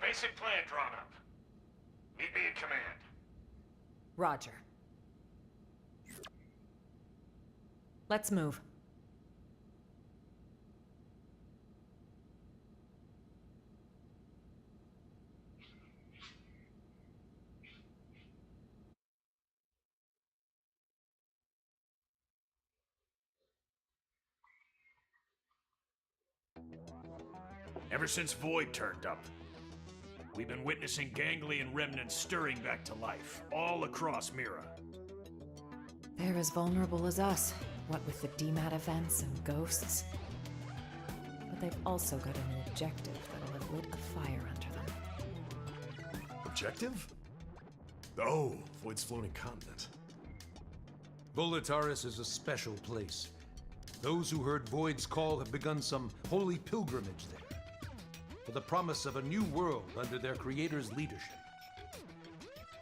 Basic plan drawn up. Meet me in command. Roger. Let's move. Ever since Void turned up, we've been witnessing ganglion remnants stirring back to life, all across Mira. They're as vulnerable as us, what with the DMAT events and ghosts. But they've also got an objective that'll have lit a fire under them. Objective? Oh, Void's floating continent. Volataris is a special place. Those who heard Void's call have begun some holy pilgrimage there, for the promise of a new world under their creator's leadership.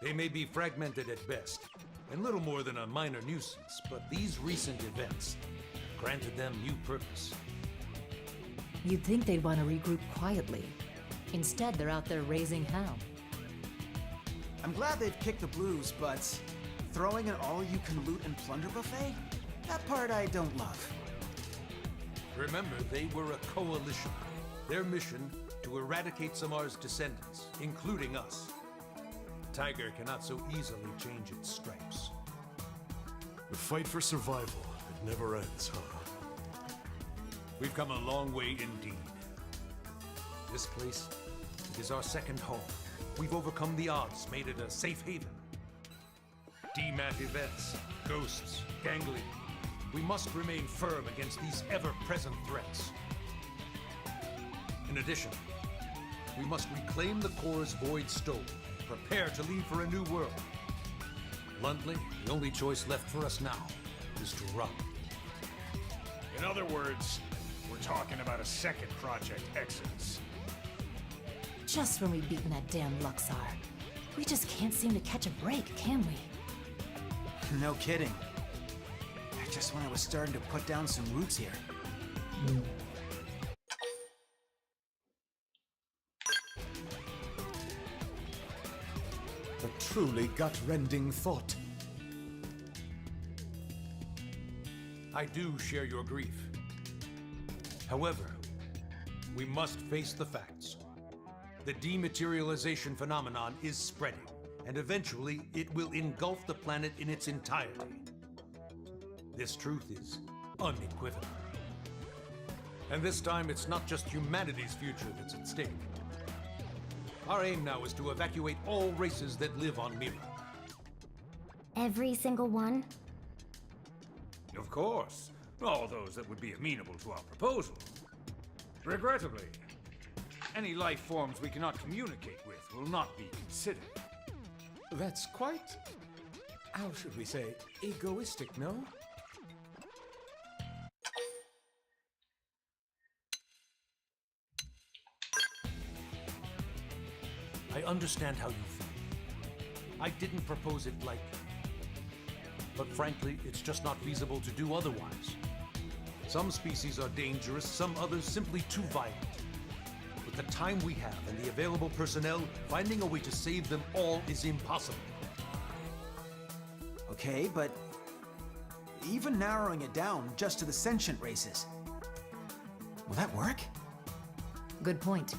They may be fragmented at best, and little more than a minor nuisance, but these recent events have granted them new purpose. You'd think they'd want to regroup quietly. Instead, they're out there raising hell. I'm glad they've kicked the blues, but throwing an all-you-can-loot and plunder buffet? That part I don't love. Remember, they were a coalition. Their mission, to eradicate Samar's descendants, including us. Tiger cannot so easily change its stripes. The fight for survival, it never ends, huh? We've come a long way indeed. This place, it is our second home. We've overcome the odds, made it a safe haven. DMAT events, ghosts, ganglion. We must remain firm against these ever-present threats. In addition, we must reclaim the cores Void stole, prepare to leave for a new world. Bluntly, the only choice left for us now is to run. In other words, we're talking about a second Project Exodus. Just when we've beaten that damn Luxar. We just can't seem to catch a break, can we? No kidding. Just when I was starting to put down some roots here. A truly gut-rending thought. I do share your grief. However, we must face the facts. The dematerialization phenomenon is spreading, and eventually it will engulf the planet in its entirety. This truth is unequivocal. And this time, it's not just humanity's future that's at stake. Our aim now is to evacuate all races that live on Mira. Every single one? Of course. All those that would be amenable to our proposal. Regrettably, any life forms we cannot communicate with will not be considered. That's quite, how should we say, egoistic, no? I understand how you feel. I didn't propose it lightly. But frankly, it's just not feasible to do otherwise. Some species are dangerous, some others simply too violent. With the time we have and the available personnel, finding a way to save them all is impossible. Okay, but even narrowing it down just to the sentient races, will that work? Good point.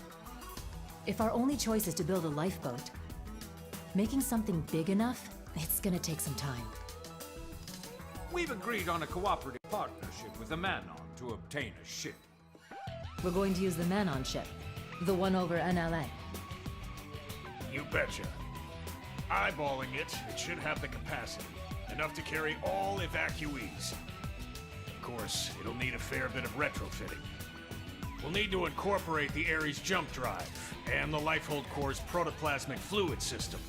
If our only choice is to build a lifeboat, making something big enough, it's gonna take some time. We've agreed on a cooperative partnership with the Manon to obtain a ship. We're going to use the Manon ship, the one over NLA. You betcha. Eyeballing it, it should have the capacity. Enough to carry all evacuees. Of course, it'll need a fair bit of retrofitting. We'll need to incorporate the Ares jump drive and the Lifehold Core's protoplasmic fluid system.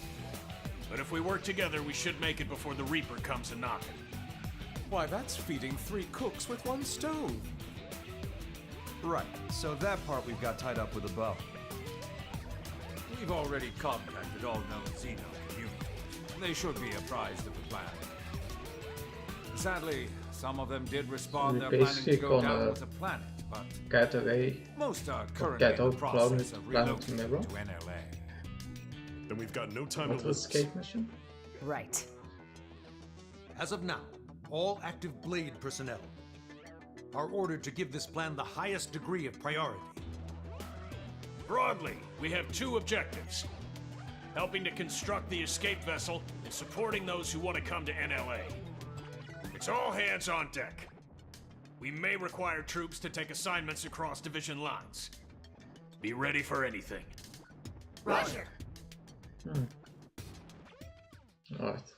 But if we work together, we should make it before the Reaper comes a knocking. Why, that's feeding 3 cooks with 1 stove. Right, so that part we've got tied up with a bow. We've already contacted all known Xeno communities. They should be apprised of the plan. Sadly, some of them did respond they're planning to go down with the planet, but get away, most are currently get in the out process of planet relocating Mirror. to NLA. Then we've got no time What to was lose. escape mission? Right. As of now, all active Blade personnel are ordered to give this plan the highest degree of priority. Broadly, we have 2 objectives. Helping to construct the escape vessel and supporting those who want to come to NLA. It's all hands on deck. We may require troops to take assignments across division lines. Be ready for anything. Roger. Alright.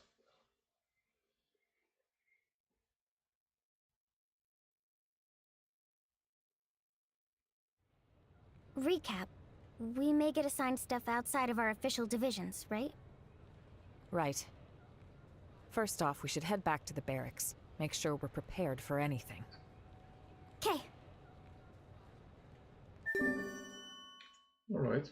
Recap. We may get assigned stuff outside of our official divisions, right? Right. First off, we should head back to the barracks. Make sure we're prepared for anything. 'Kay. Alright.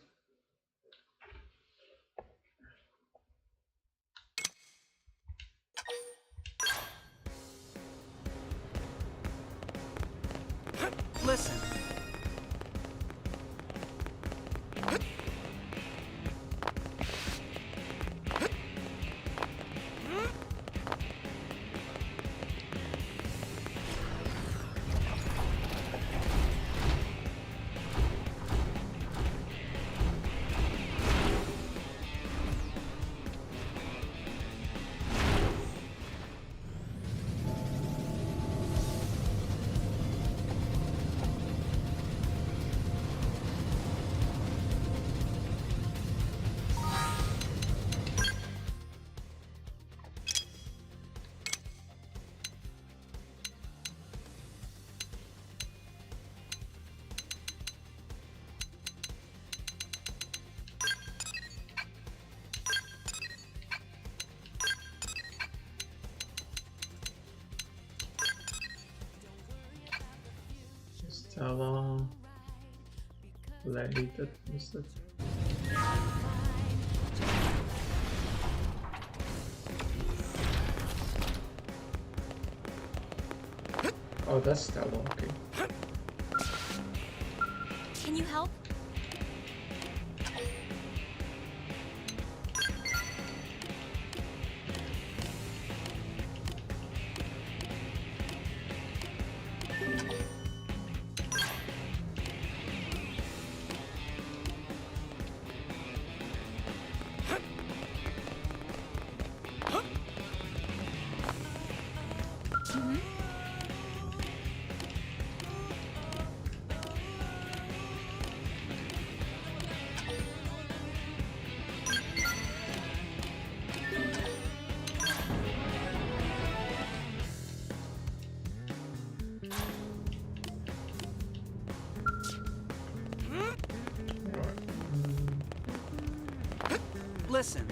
Listen. Stella, Lady, that was it. Oh, that's Stella, okay. Can you help? Listen.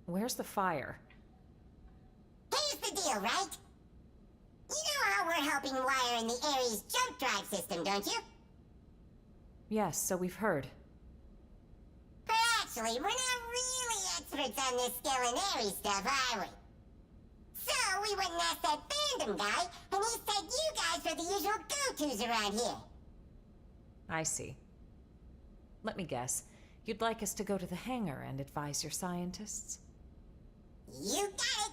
Where's the fire? Here's the deal, right? You know how we're helping wire in the Ares jump drive system, don't you? Yes, so we've heard. But actually, we're not really experts on this skill and Ares stuff, are we? So we went and asked that fandom guy, and he said you guys were the usual go-tos around here. I see. Let me guess. You'd like us to go to the hangar and advise your scientists? You got it!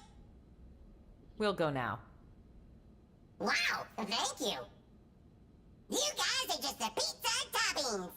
We'll go now. Wow, thank you. You guys are just the pizza toppings.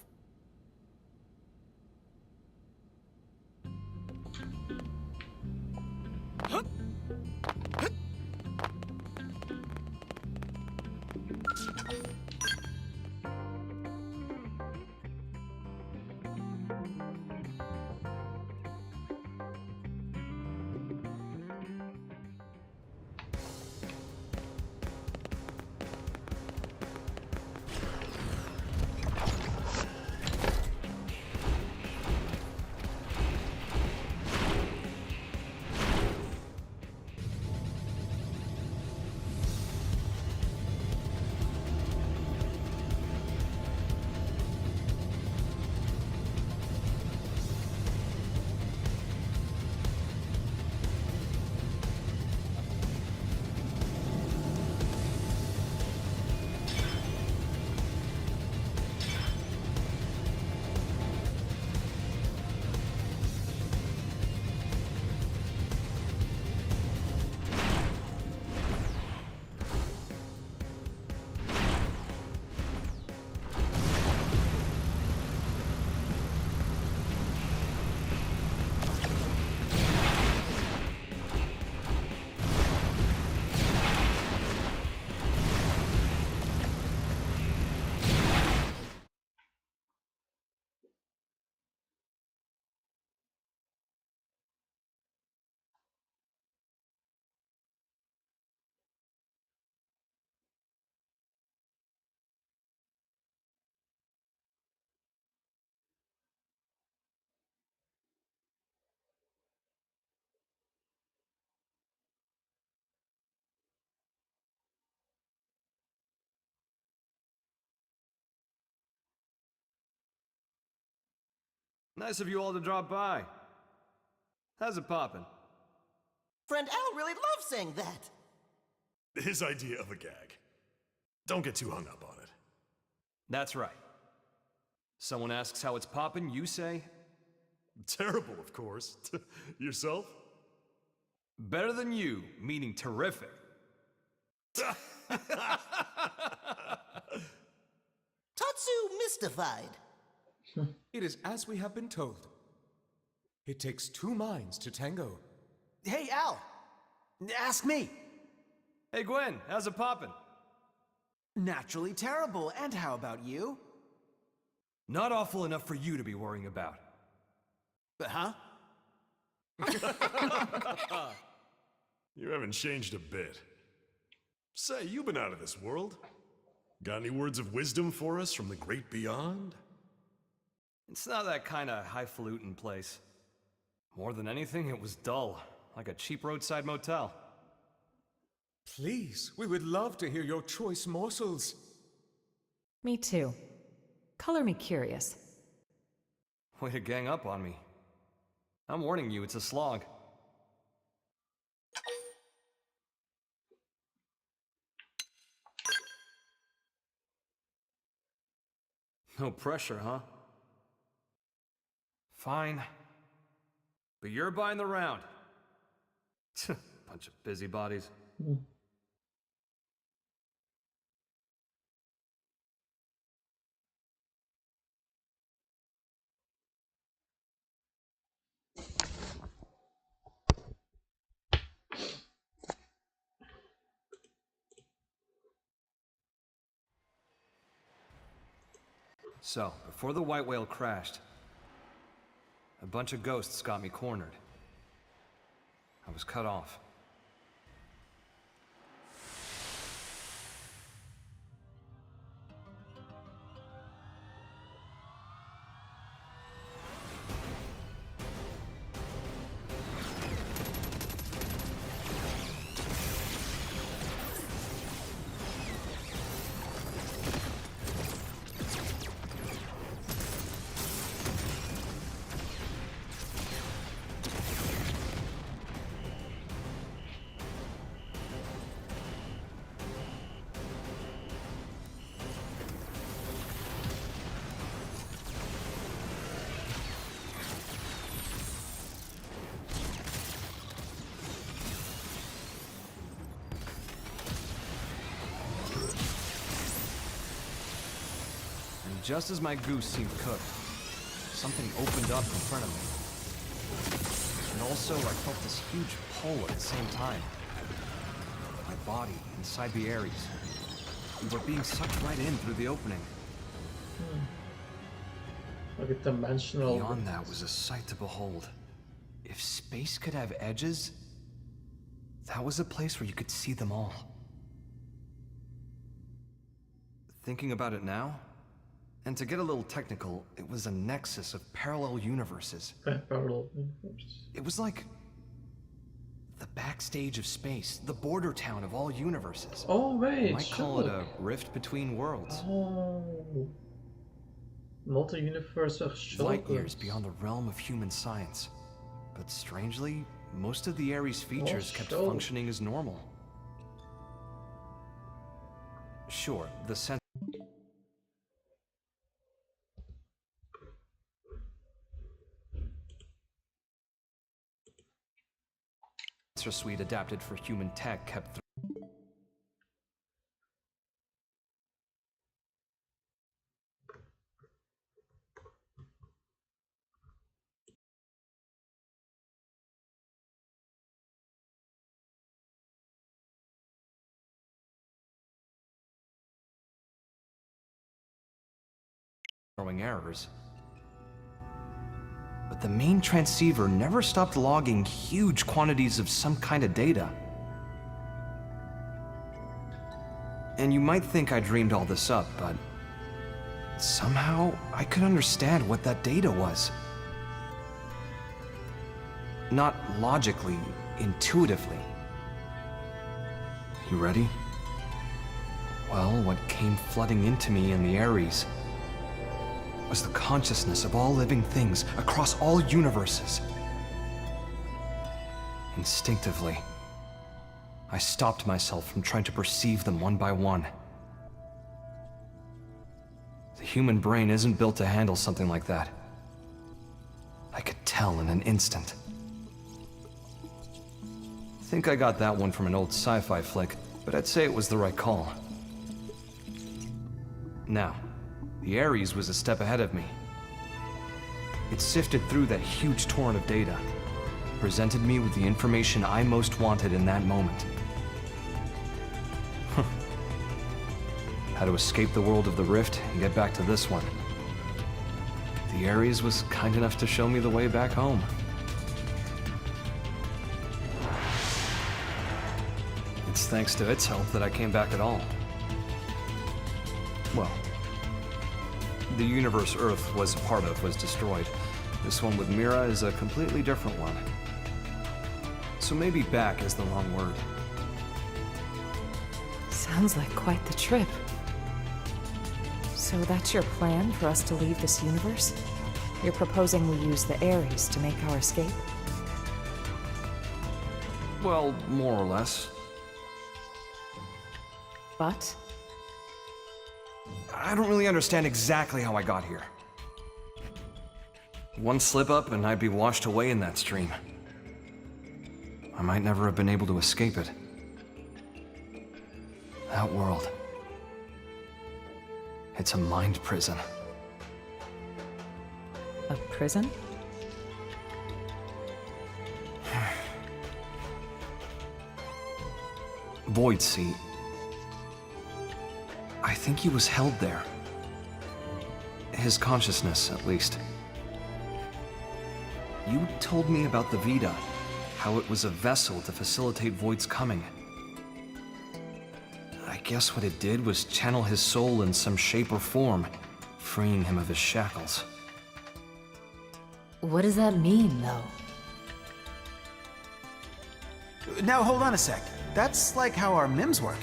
Nice of you all to drop by. How's it poppin'? Friend Al really loves saying that. His idea of a gag. Don't get too hung up on it. That's right. Someone asks how it's poppin', you say? Terrible, of course. Yourself? Better than you, meaning terrific. Tatsu mystified. It is as we have been told. It takes two minds to tango. Hey, Al. Ask me. Hey Gwen, how's it poppin'? Naturally terrible. And how about you? Not awful enough for you to be worrying about. Huh? You haven't changed a bit. Say, you've been out of this world. Got any words of wisdom for us from the great beyond? It's not that kind of highfalutin place. More than anything, it was dull, like a cheap roadside motel. Please, we would love to hear your choice morsels. Me too. Color me curious. Way to gang up on me. I'm warning you, it's a slog. No pressure, huh? Fine. But you're buying the round. Bunch of busybodies. So, before the white whale crashed, a bunch of ghosts got me cornered. I was cut off. Just as my goose seemed cooked, something opened up in front of me. And also, I felt this huge pull at the same time. My body inside the Ares. We were being sucked right in through the opening. Like a dimensional. Beyond that was a sight to behold. If space could have edges, that was a place where you could see them all. Thinking about it now, and to get a little technical, it was a nexus of parallel universes. Parallel universe. It was like the backstage of space, the border town of all universes. Oh wait, you might call it a rift between worlds. Oh, multi-universe of light years beyond the realm of human science. But strangely, most of the Ares features kept functioning as normal. Sure, the sense suite adapted for human tech kept throwing errors. But the main transceiver never stopped logging huge quantities of some kind of data. And you might think I dreamed all this up, but somehow I could understand what that data was. Not logically, intuitively. You ready? Well, what came flooding into me in the Ares was the consciousness of all living things across all universes. Instinctively, I stopped myself from trying to perceive them one by one. The human brain isn't built to handle something like that. I could tell in an instant. I think I got that one from an old sci-fi flick, but I'd say it was the right call. Now, the Ares was a step ahead of me. It sifted through that huge torrent of data, presented me with the information I most wanted in that moment. How to escape the world of the Rift and get back to this one. The Ares was kind enough to show me the way back home. It's thanks to its help that I came back at all. Well, the universe Earth was a part of was destroyed. This one with Mira is a completely different one. So maybe back is the wrong word. Sounds like quite the trip. So that's your plan for us to leave this universe? You're proposing we use the Ares to make our escape? Well, more or less. But? I don't really understand exactly how I got here. One slip up and I'd be washed away in that stream. I might never have been able to escape it. That world. It's a mind prison. A prison? Void Seat. I think he was held there. His consciousness, at least. You told me about the Vita, how it was a vessel to facilitate Void's coming. I guess what it did was channel his soul in some shape or form, freeing him of his shackles. What does that mean, though? Now, hold on a sec. That's like how our MIMs work.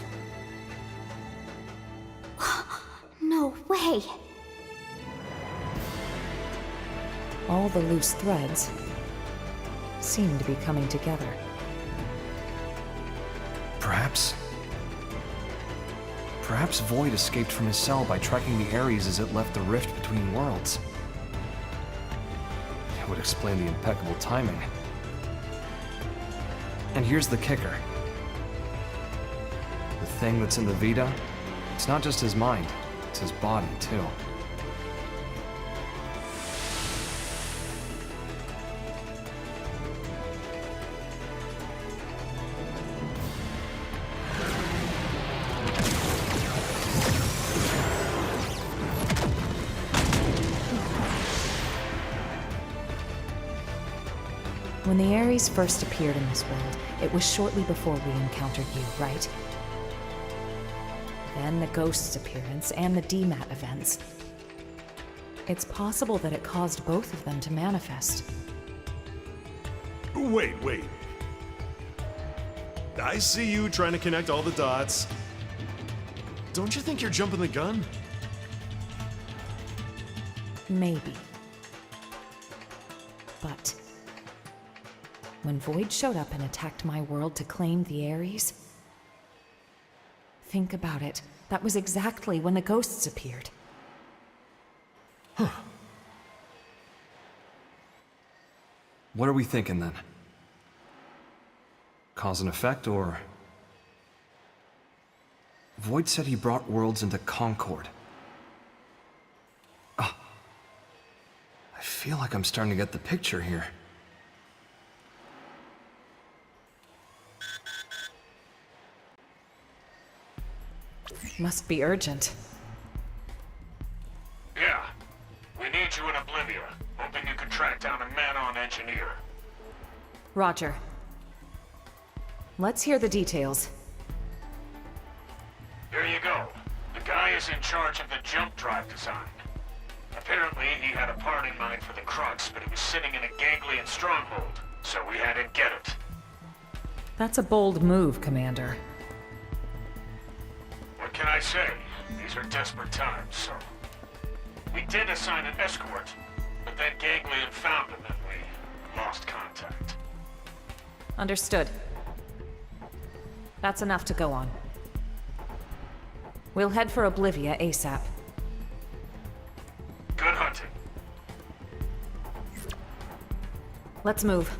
No way! All the loose threads seem to be coming together. Perhaps Void escaped from his cell by tracking the Ares as it left the rift between worlds. It would explain the impeccable timing. And here's the kicker. The thing that's in the Vita, it's not just his mind, it's his body, too. When the Ares first appeared in this world, it was shortly before we encountered you, right? Then the Ghost's appearance and the DMAT events. It's possible that it caused both of them to manifest. Wait. I see you trying to connect all the dots. Don't you think you're jumping the gun? Maybe. But when Void showed up and attacked my world to claim the Ares, think about it. That was exactly when the Ghosts appeared. What are we thinking, then? Cause and effect, or... Void said he brought worlds into Concord. Ah. I feel like I'm starting to get the picture here. Must be urgent. Yeah. We need you in Oblivia. Hoping you can track down a man-on engineer. Roger. Let's hear the details. Here you go. The guy is in charge of the jump drive design. Apparently, he had a part in mind for the Crux, but it was sitting in a ganglion stronghold, so we had him get it. That's a bold move, Commander. What can I say? These are desperate times, so... We did assign an escort, but then Ganglion found him and we lost contact. Understood. That's enough to go on. We'll head for Oblivia ASAP. Good hunting. Let's move.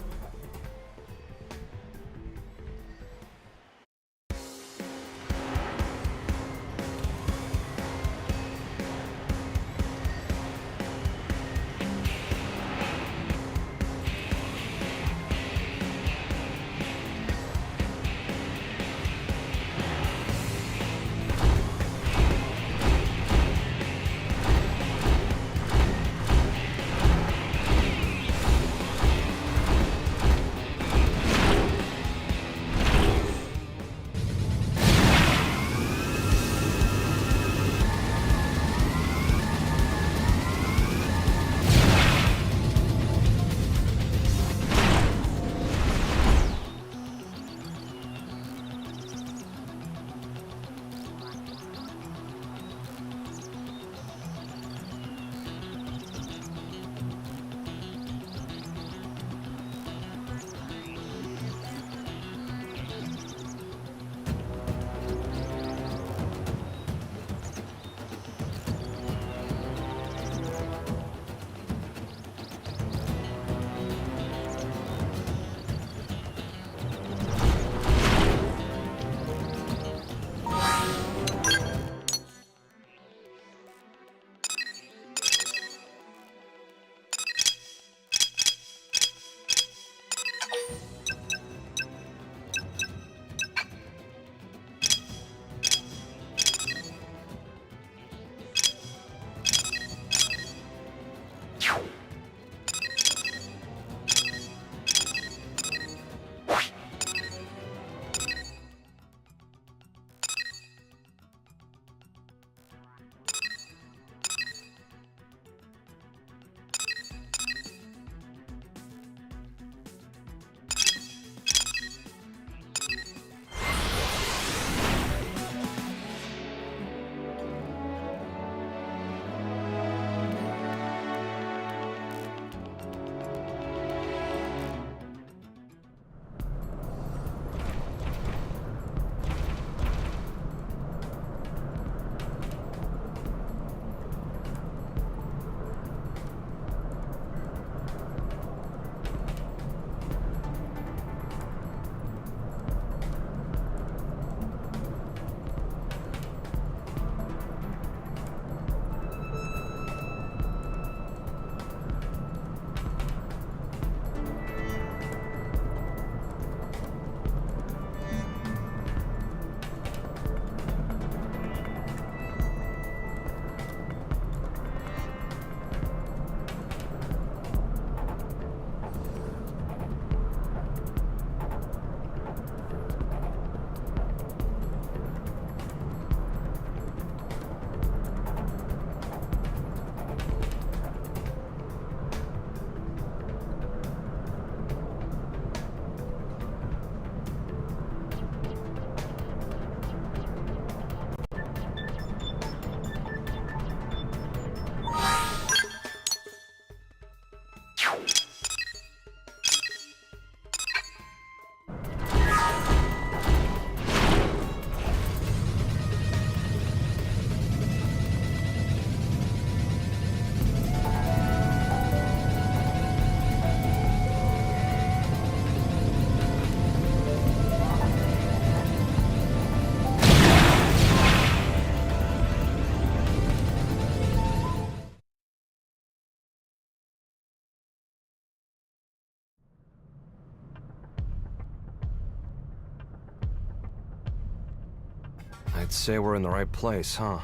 I'd say we're in the right place, huh?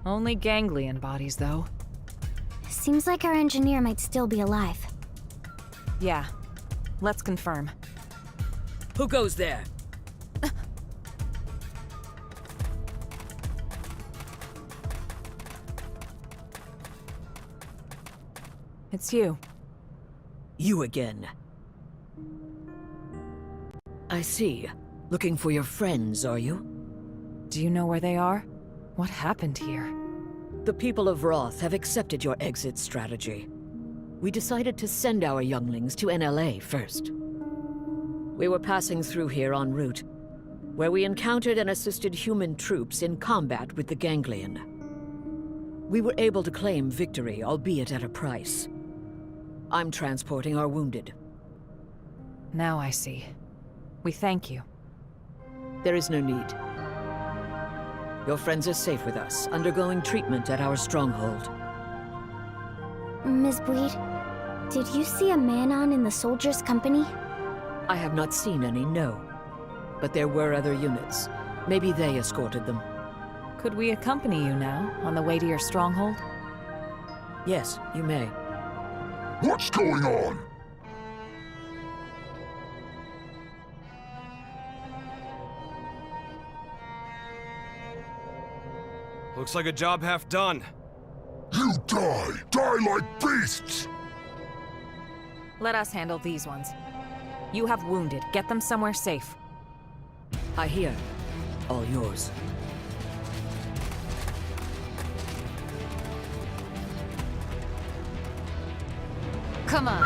Only ganglion bodies, though. Seems like our engineer might still be alive. Yeah. Let's confirm. Who goes there? It's you. You again. I see. Looking for your friends, are you? Do you know where they are? What happened here? The people of Roth have accepted your exit strategy. We decided to send our younglings to NLA first. We were passing through here en route, where we encountered and assisted human troops in combat with the ganglion. We were able to claim victory, albeit at a price. I'm transporting our wounded. Now I see. We thank you. There is no need. Your friends are safe with us, undergoing treatment at our stronghold. Ms. Bweed, did you see a man-on in the soldiers' company? I have not seen any, no. But there were other units. Maybe they escorted them. Could we accompany you now, on the way to your stronghold? Yes, you may. What's going on? Looks like a job half done. You die! Die like beasts! Let us handle these ones. You have wounded. Get them somewhere safe. I hear. All yours. Come on,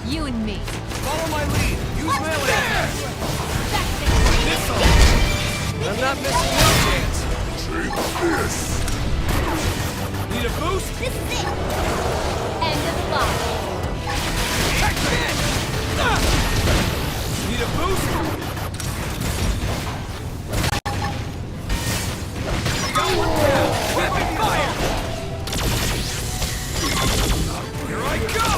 you and me. Follow my lead! Use melee! Missile! I'm not missing no chance! Take this! Need a boost? This is it. End of the line. Check it! Need a boost? Got one down! Rapid fire! Here I go!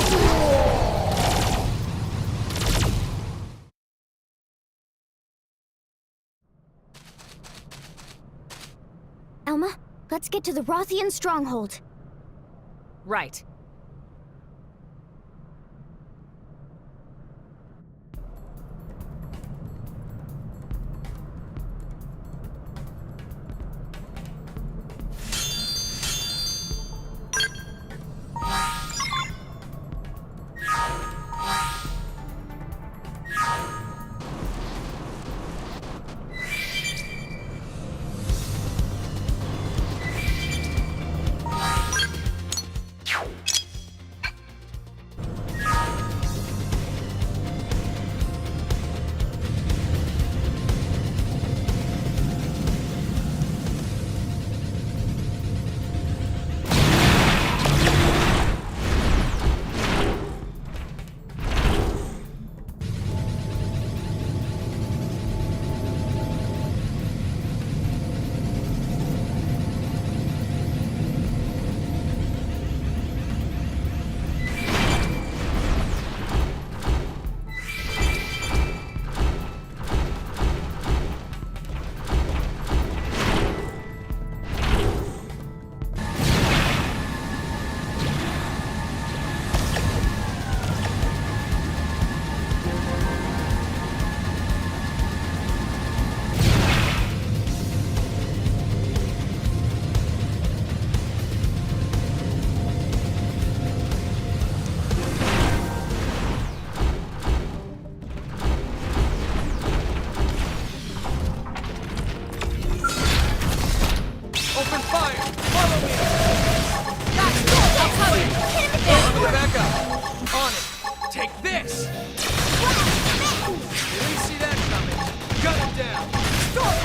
Elma, let's get to the Rothian stronghold. Right.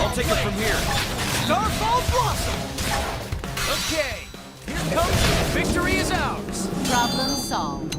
I'll take it from here. Starfall Blossom! Okay, here comes victory is ours. Problem solved.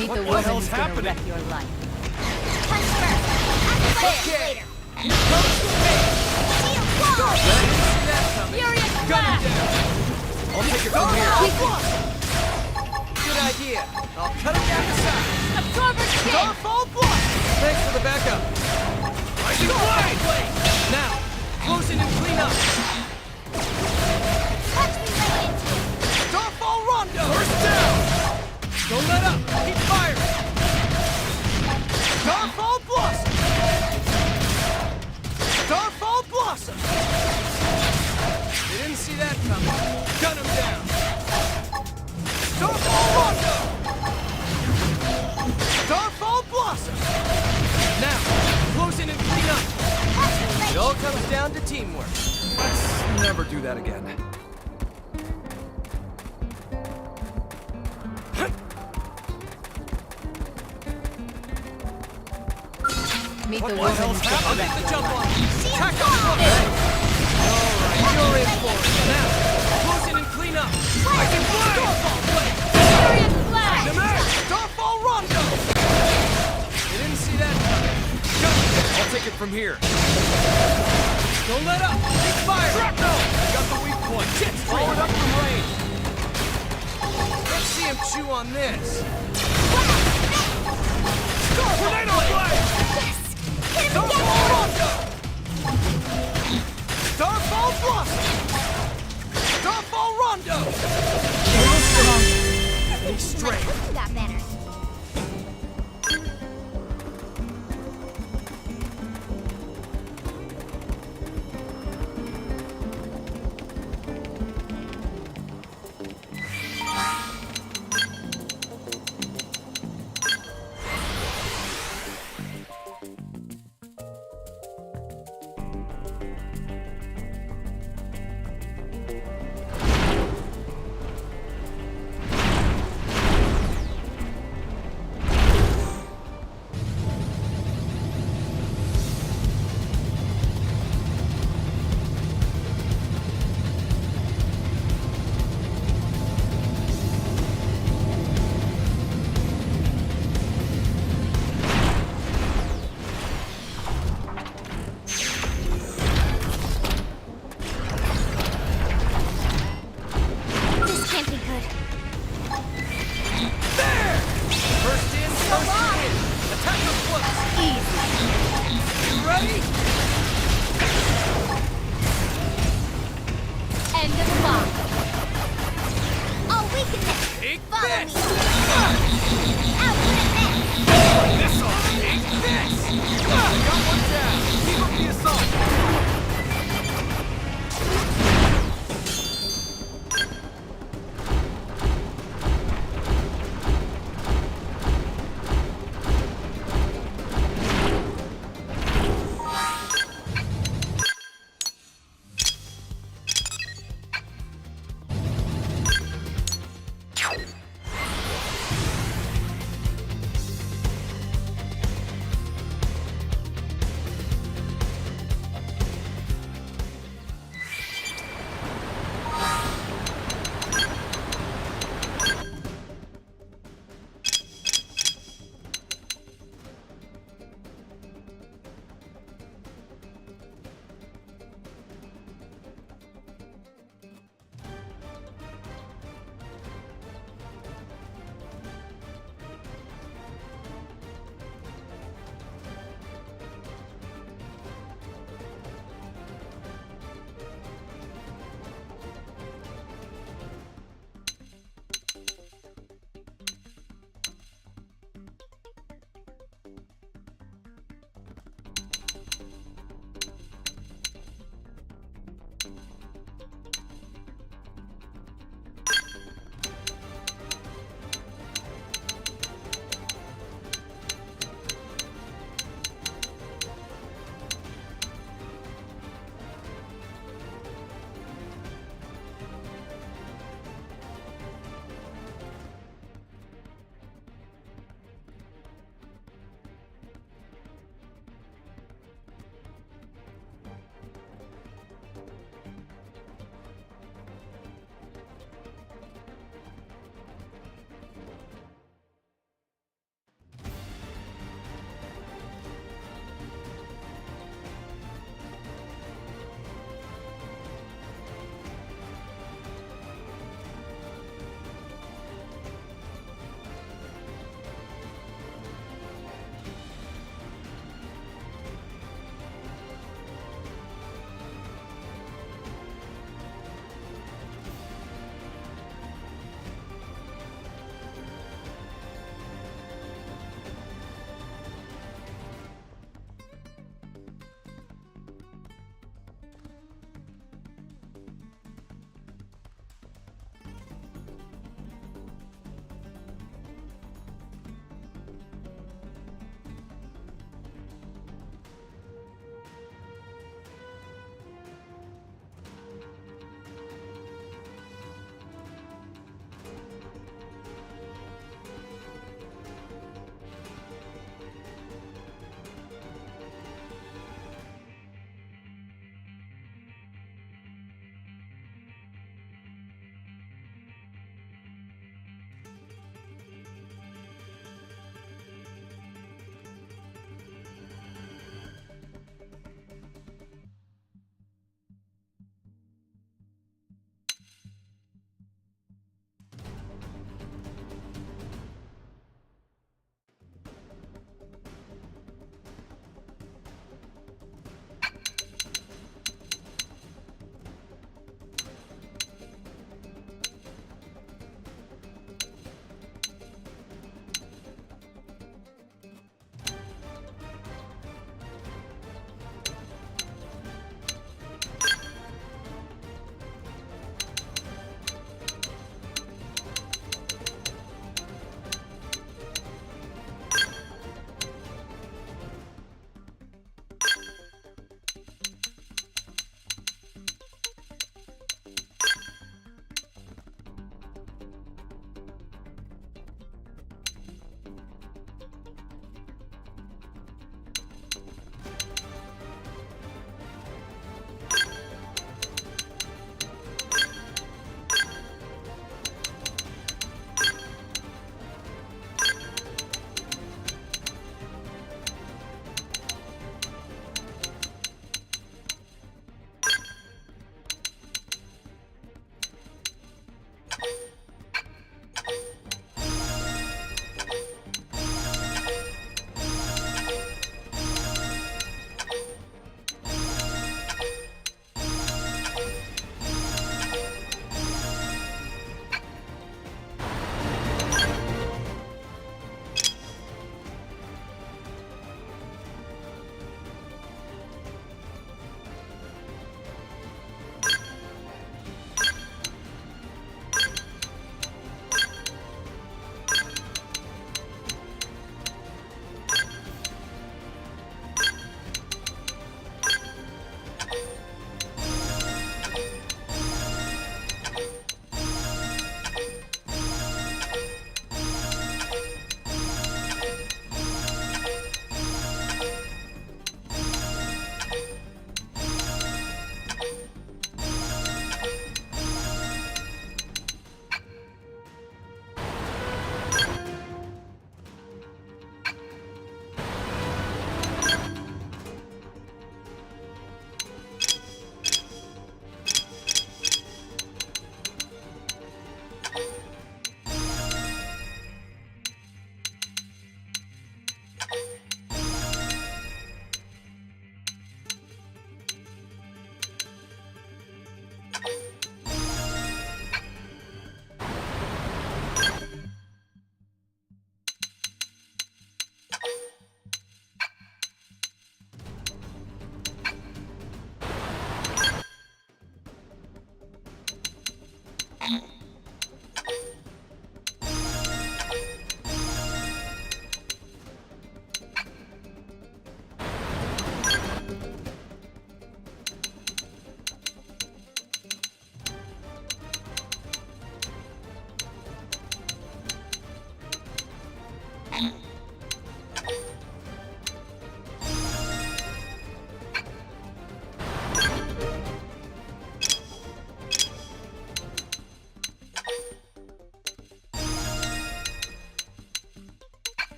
Meet What the the woman hell's who's gonna happening? wreck your life. Punch first. Activate later. Here comes the pain! Shield wall. Didn't see that coming. Furious Gun him blast! down! I'll take it from here. Good idea. I'll cut him down to size. Absorber kick! Starfall block! Thanks for the backup. Rising blade! Now, close in and clean up. Touch me right into it. Starfall Rondo! First down! Don't let up! Keep firing! Starfall Blossom! Starfall Blossom! They didn't see that coming. Gun him down! Starfall Rondo! Starfall Blossom! Now, close in and clean up. It all comes down to teamwork. Let's never do that again. Meet the What woman hell's who's gonna happening? wreck I'll get the your jump life. on you. Tack on the Alright, you're in for it. Now, close in and clean up. I can blade! Starfall blade! Furious blast! Starfall Rondo! You didn't see that coming. Gun it. I'll take it from here. Don't let up! Keep firing! Shrapnel! Got the weak point. Throw it up from range. Let's see him chew on this. Tornado blade! Starfall Rondo! Starfall Blossom! Starfall Rondo! Stay straight. You got better. This can't be good. There! First in, first in. Attack the flips. Easy. You ready? End of the box. I'll weaken this. Take Follow this! me. Outwit this. This on! Take this! Got one down. Keep up the assault.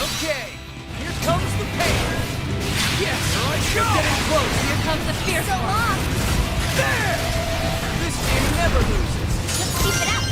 Okay, here comes the pain. Yes, you're getting close. Here comes the fierce So long! There! This team never loses. Let's keep it up!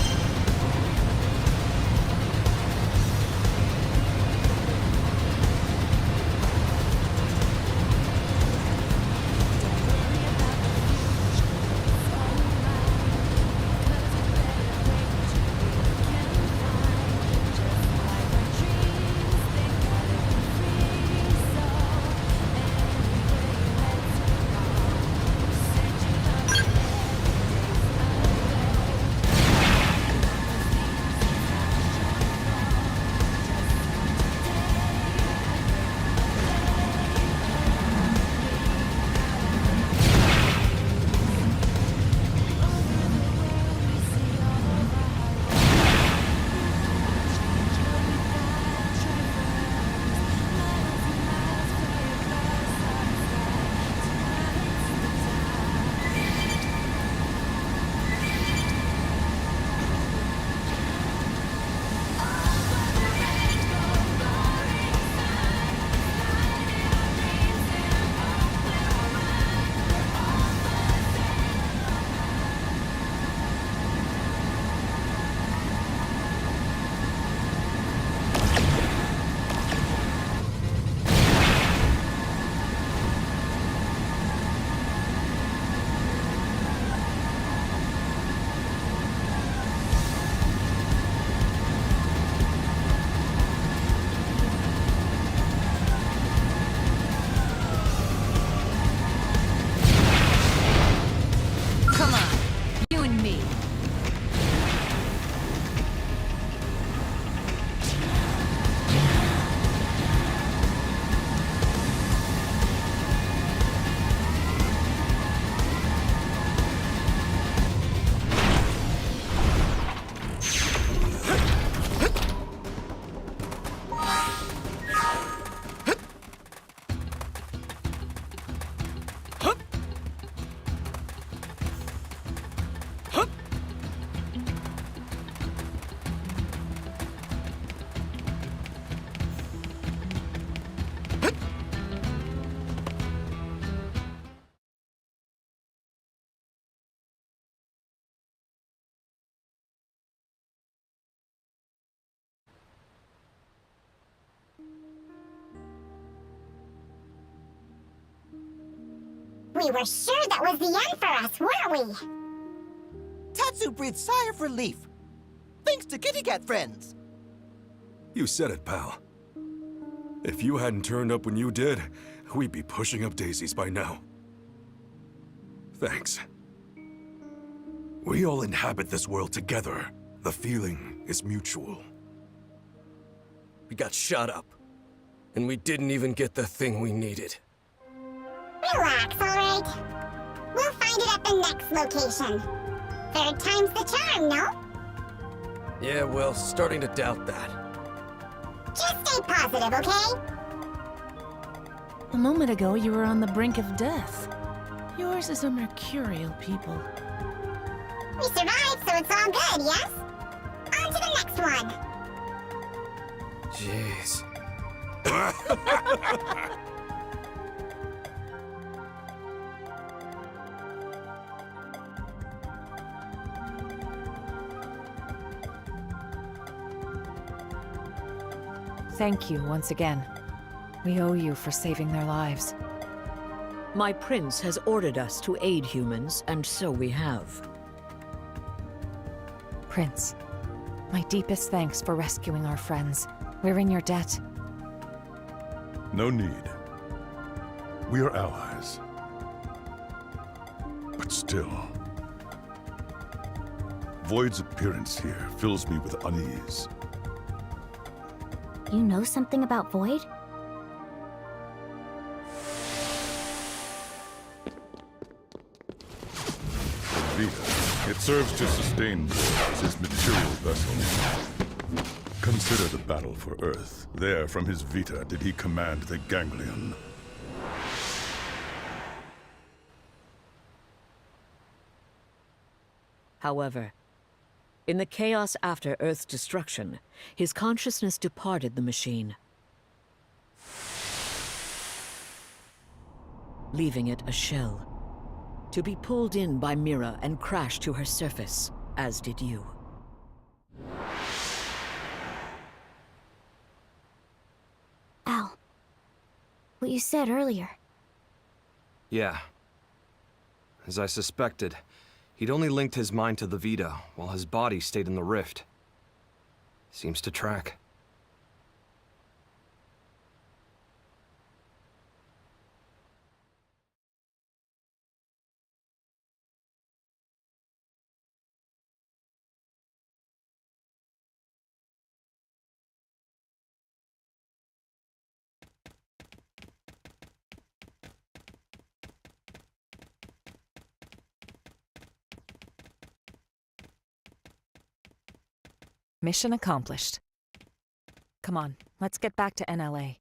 We were sure that was the end for us, weren't we? Tatsu breathed sigh of relief. Thanks to Kitty Cat friends. You said it, pal. If you hadn't turned up when you did, we'd be pushing up daisies by now. Thanks. We all inhabit this world together. The feeling is mutual. We got shot up, and we didn't even get the thing we needed. Relax, alright? We'll find it at the next location. Third time's the charm, no? Yeah, well, starting to doubt that. Just stay positive, okay? A moment ago, you were on the brink of death. Yours is a mercurial people. We survived, so it's all good, yes? On to the next one! Jeez. Thank you once again. We owe you for saving their lives. My prince has ordered us to aid humans, and so we have. Prince, my deepest thanks for rescuing our friends. We're in your debt. No need. We are allies. But still, Void's appearance here fills me with unease. You know something about Void? Vita. It serves to sustain Void as his material vessel. Consider the battle for Earth. There, from his Vita, did he command the Ganglion. However, in the chaos after Earth's destruction, his consciousness departed the machine, leaving it a shell, to be pulled in by Mira and crash to her surface, as did you. Al, what you said earlier. Yeah. As I suspected, he'd only linked his mind to the Vita, while his body stayed in the rift. Seems to track. Mission accomplished. Come on, let's get back to NLA.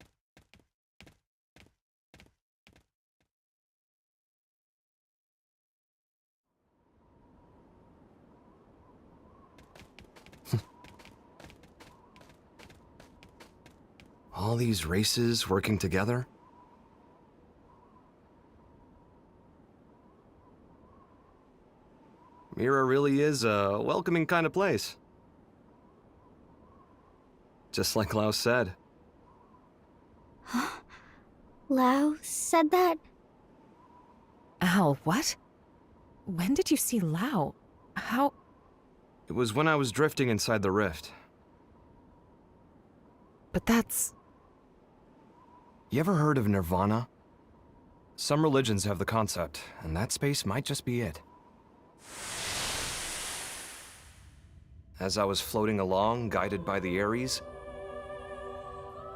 All these races working together? Mira really is a welcoming kind of place. Just like Lao said. Lao said that? Al, what? When did you see Lao? How? It was when I was drifting inside the rift. But that's... You ever heard of Nirvana? Some religions have the concept, and that space might just be it. As I was floating along, guided by the Ares,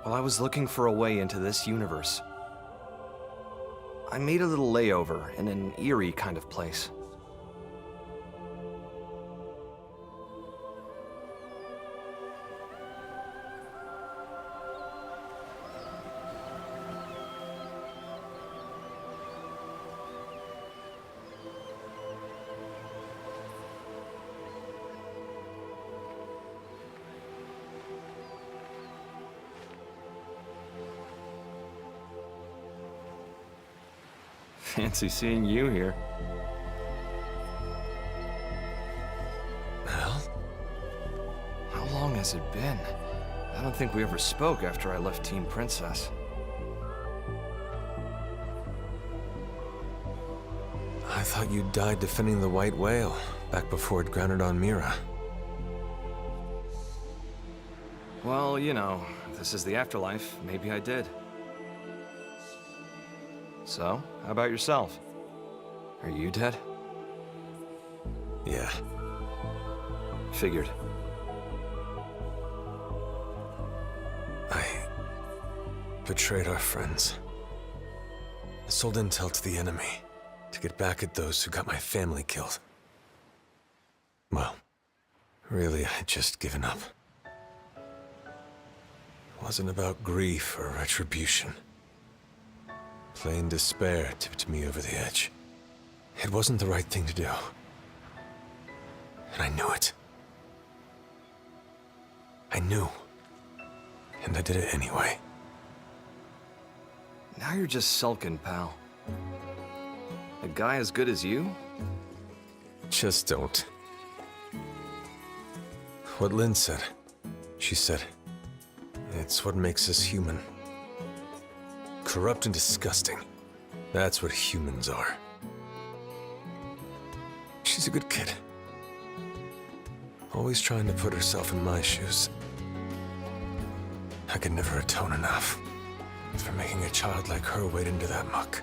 while I was looking for a way into this universe, I made a little layover in an eerie kind of place. Fancy seeing you here. Well? How long has it been? I don't think we ever spoke after I left Team Princess. I thought you died defending the White Whale, back before it grounded on Mira. Well, you know, if this is the afterlife, maybe I did. So, how about yourself? Are you dead? Yeah. Figured. I betrayed our friends. I sold intel to the enemy to get back at those who got my family killed. Well, really, I'd just given up. It wasn't about grief or retribution. Plain despair tipped me over the edge. It wasn't the right thing to do. And I knew it. I knew. And I did it anyway. Now you're just sulking, pal. A guy as good as you? Just don't. What Lynn said. She said, it's what makes us human. Corrupt and disgusting. That's what humans are. She's a good kid. Always trying to put herself in my shoes. I could never atone enough for making a child like her wade into that muck.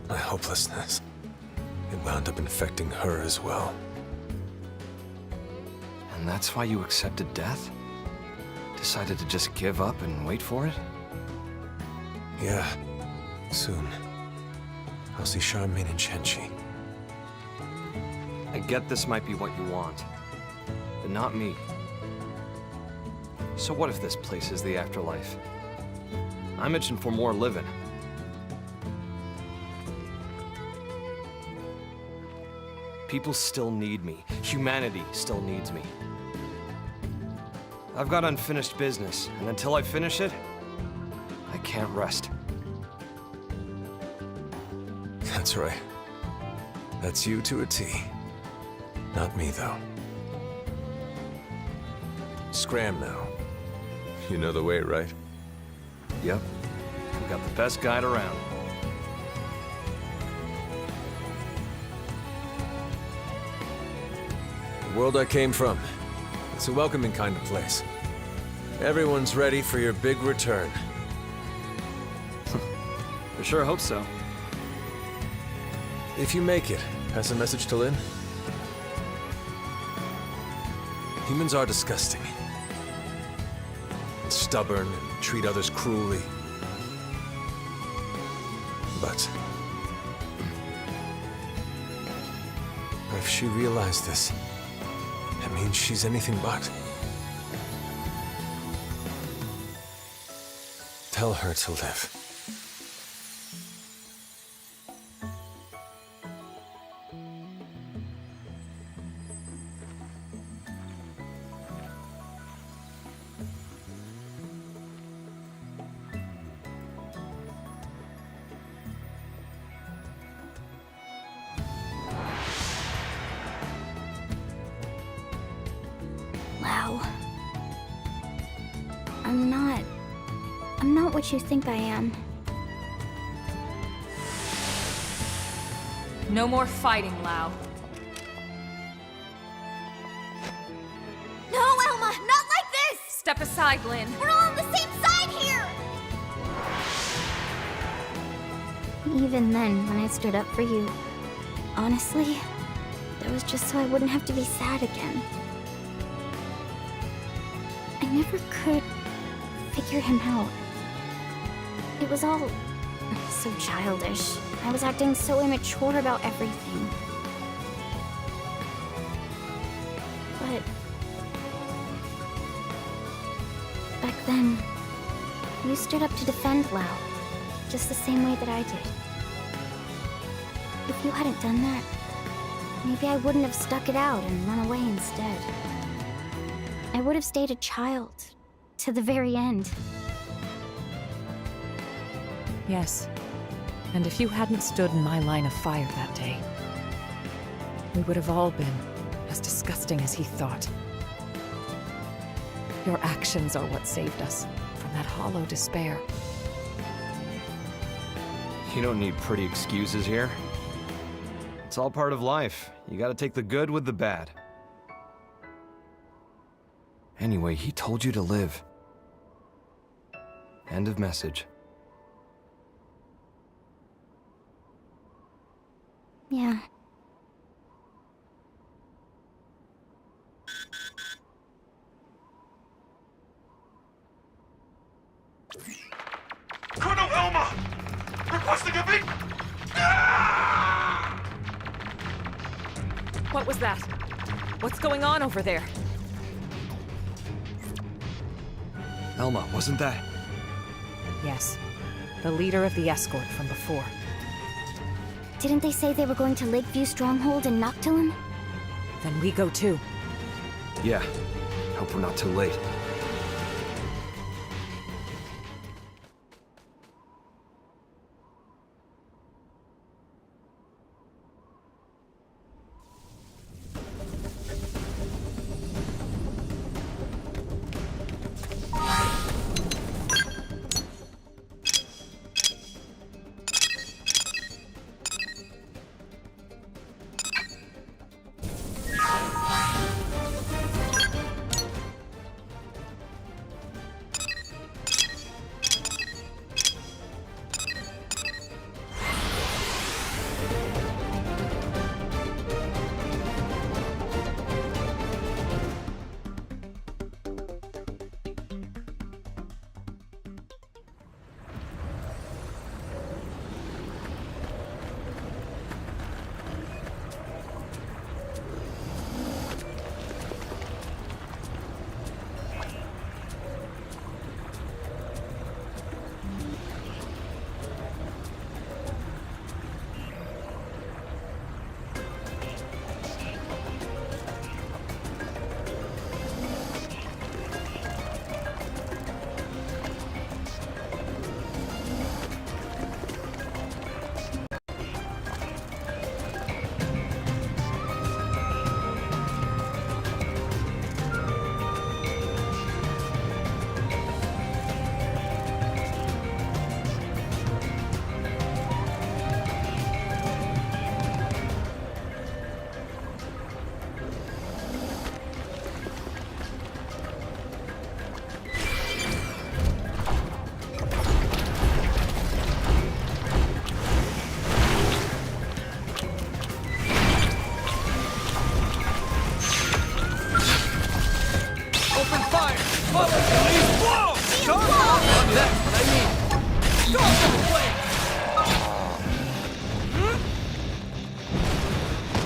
My hopelessness, it wound up infecting her as well. And that's why you accepted death? Decided to just give up and wait for it? Yeah, soon. I'll see Charmaine and Chen-Chi. I get this might be what you want, but not me. So what if this place is the afterlife? I'm itching for more living. People still need me. Humanity still needs me. I've got unfinished business, and until I finish it, I can't rest. That's right. That's you to a T. Not me, though. Scram now. You know the way, right? Yep. We got the best guide around. The world I came from. It's a welcoming kind of place. Everyone's ready for your big return. I sure hope so. If you make it, pass a message to Lynn. Humans are disgusting. And stubborn and treat others cruelly. But if she realized this, it means she's anything but. Tell her to live. Wow. I'm not what you think I am. No more fighting, Lau. No, Elma, not like this! Step aside, Lynn. We're all on the same side here! Even then, when I stood up for you, honestly, that was just so I wouldn't have to be sad again. I never could figure him out. It was all so childish. I was acting so immature about everything. But back then, you stood up to defend Lau, just the same way that I did. If you hadn't done that, maybe I wouldn't have stuck it out and run away instead. I would have stayed a child to the very end. Yes. And if you hadn't stood in my line of fire that day, we would have all been as disgusting as he thought. Your actions are what saved us from that hollow despair. You don't need pretty excuses here. It's all part of life. You gotta take the good with the bad. Anyway, he told you to live. End of message. Yeah. Colonel Elma! Requesting a beat! What was that? What's going on over there? Elma, wasn't that? Yes. The leader of the escort from before. Didn't they say they were going to Lakeview Stronghold in Noctilum? Then we go too. Yeah. Hope we're not too late.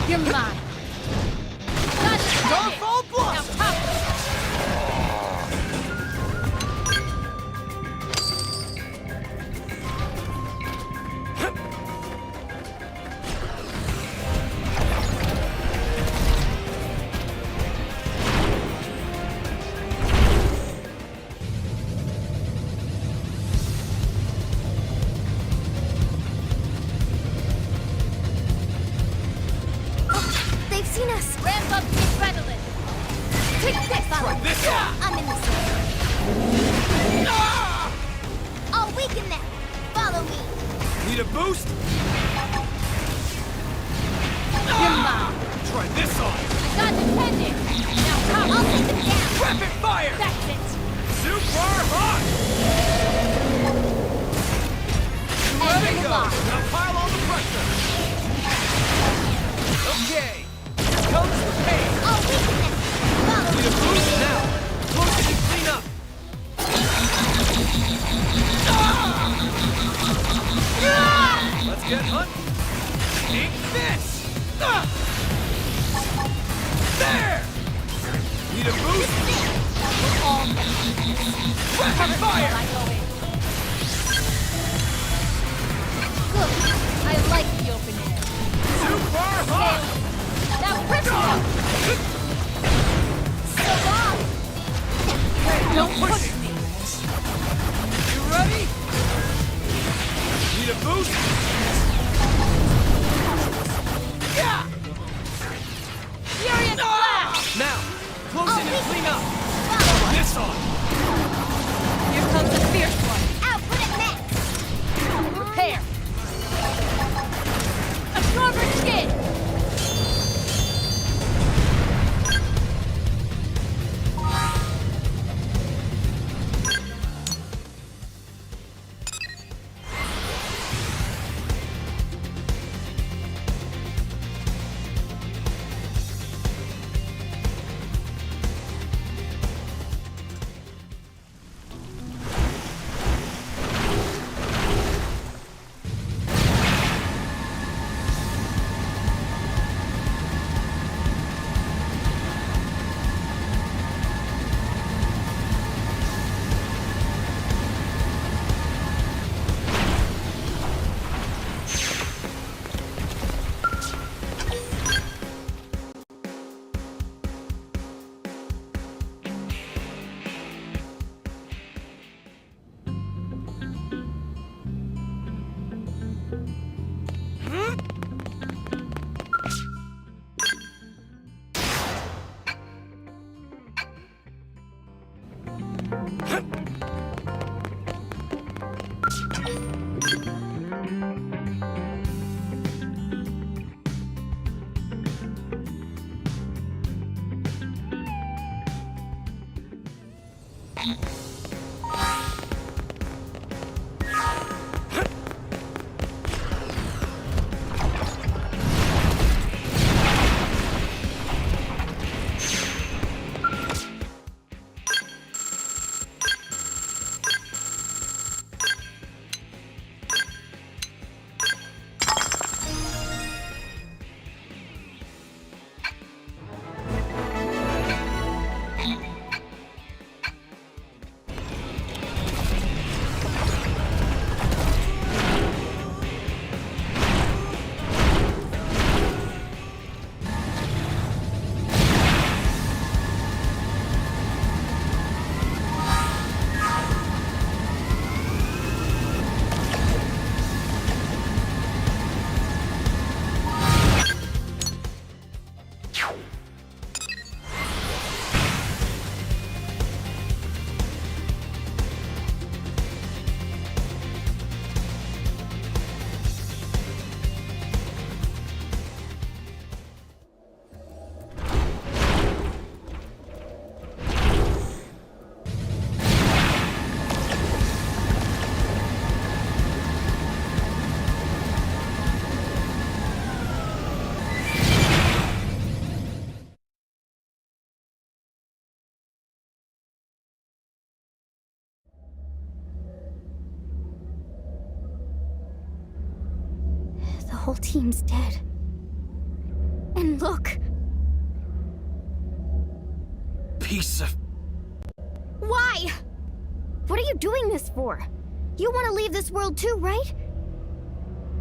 You're mine. Starfall Blast! Now top. They've seen us. Ramp up the adrenaline. Take this. Try this on. I'm in the zone. I'll weaken them. Follow me. Need a boost? You're mine. Try this on. Got defended. Now top. I'll take them down. Rapid fire! That's it. Super hot! Let it And go! lock. Now pile on the pressure! Okay! Here comes the pain! I'll weaken them. Follow Need a boost now! Close it and clean up! Let's get hunting! Take this! There! Need a boost? We're all Rapid fire! I go in. Good. I like the open air. Super hot! Now press up. So long. Don't push me. You ready? Need a boost? Yeah! Furious blast. Now, close in and clean up! This on! Here comes the fierce one. Output at max. Prepare. Absorber skin. The whole team's dead. And Look. Piece of... Why? What are you doing this for? You want to leave this world too, right?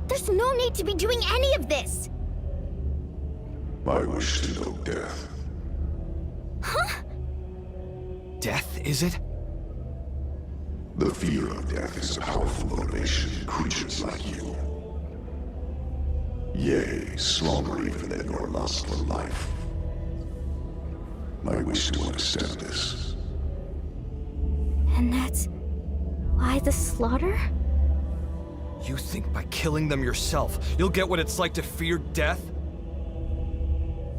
There's no need to be doing any of this! I wish to know death. Huh? Death, is it? The fear of death is a powerful motivation in creatures like you. Yea, stronger even than your lust for life. I wish to understand this. And that's why the slaughter? You think by killing them yourself, you'll get what it's like to fear death?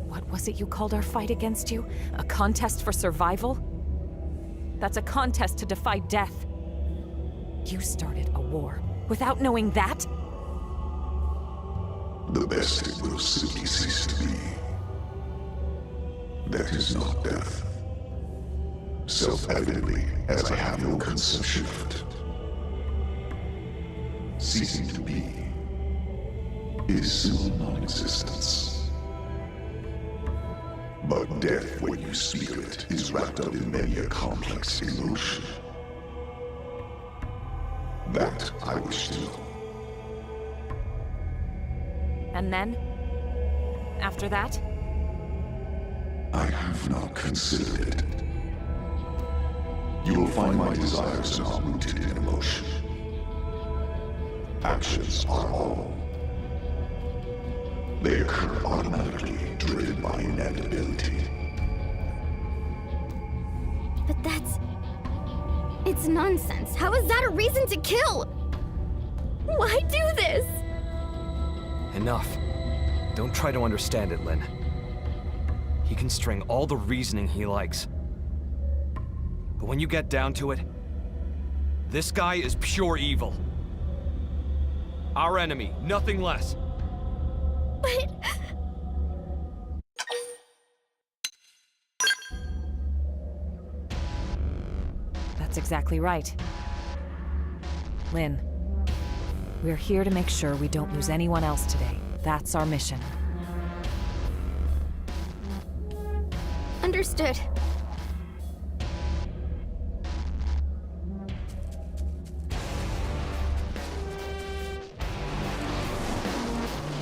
What was it you called our fight against you? A contest for survival? That's a contest to defy death. You started a war without knowing that? The best it will simply cease to be. That is not death. Self-evidently, as I have no conception of it. Ceasing to be is simple non-existence. But death, when you speak of it, is wrapped up in many a complex emotion. That I wish to know. And then? After that? I have not considered it. You will find my desires are not rooted in emotion. Actions are all. They occur automatically, driven by inevitability. But that's... It's nonsense. How is that a reason to kill? Why do this? Enough. Don't try to understand it, Lynn. He can string all the reasoning he likes. But when you get down to it, this guy is pure evil. Our enemy, nothing less. But... That's exactly right. Lynn, we're here to make sure we don't lose anyone else today. That's our mission. Understood.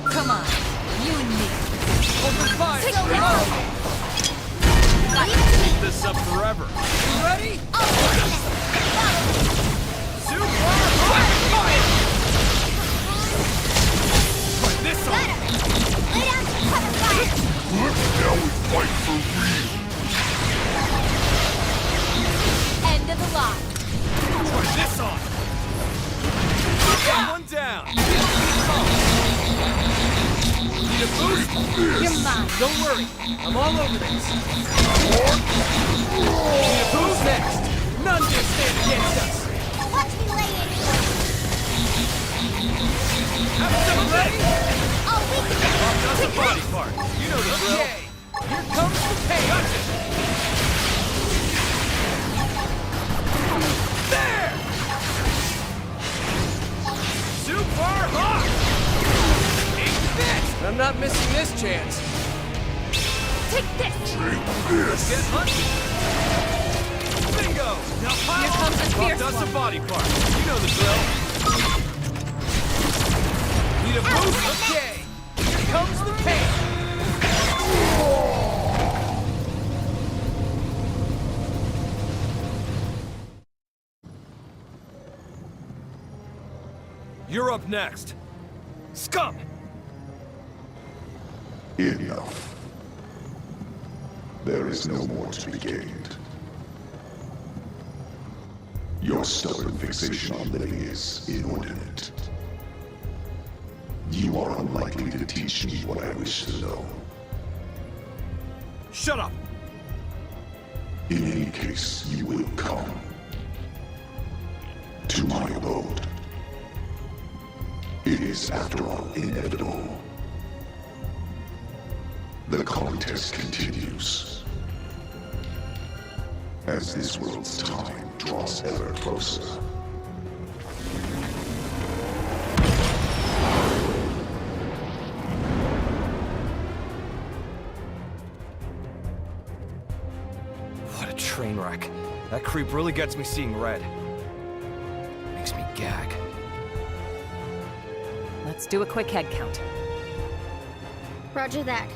Come on, you and me. Open fire! Take Straight it on. off. Keep this up forever. You ready? Super hot fire! Put this on! Lay down and cover fire! Now we fight for real. End of the line. Put this on! One down! Need a boost? You're mine. Don't worry, I'm all over this. Need a boost next. None can stand against us. Watch me lay it! Have some ready? Oh, we can... Off does the body part. You know the drill. Okay, here comes the pain. There! Super hot! Take this! I'm not missing this chance. Take this! Let's get hunting. Bingo! Now pile Here comes the fierce does one. the body part. You know the drill. Need a boost? Okay. Here comes the pain. You're up next. Scum! Enough. There is no more to be gained. Your stubborn fixation on living is inordinate. You are unlikely to teach me what I wish to know. Shut up! In any case, you will come to my abode. It is, after all, inevitable. The contest continues. As this world's time draws ever closer. train wreck. That creep really gets me seeing red. Makes me gag. Let's do a quick head count. Roger that.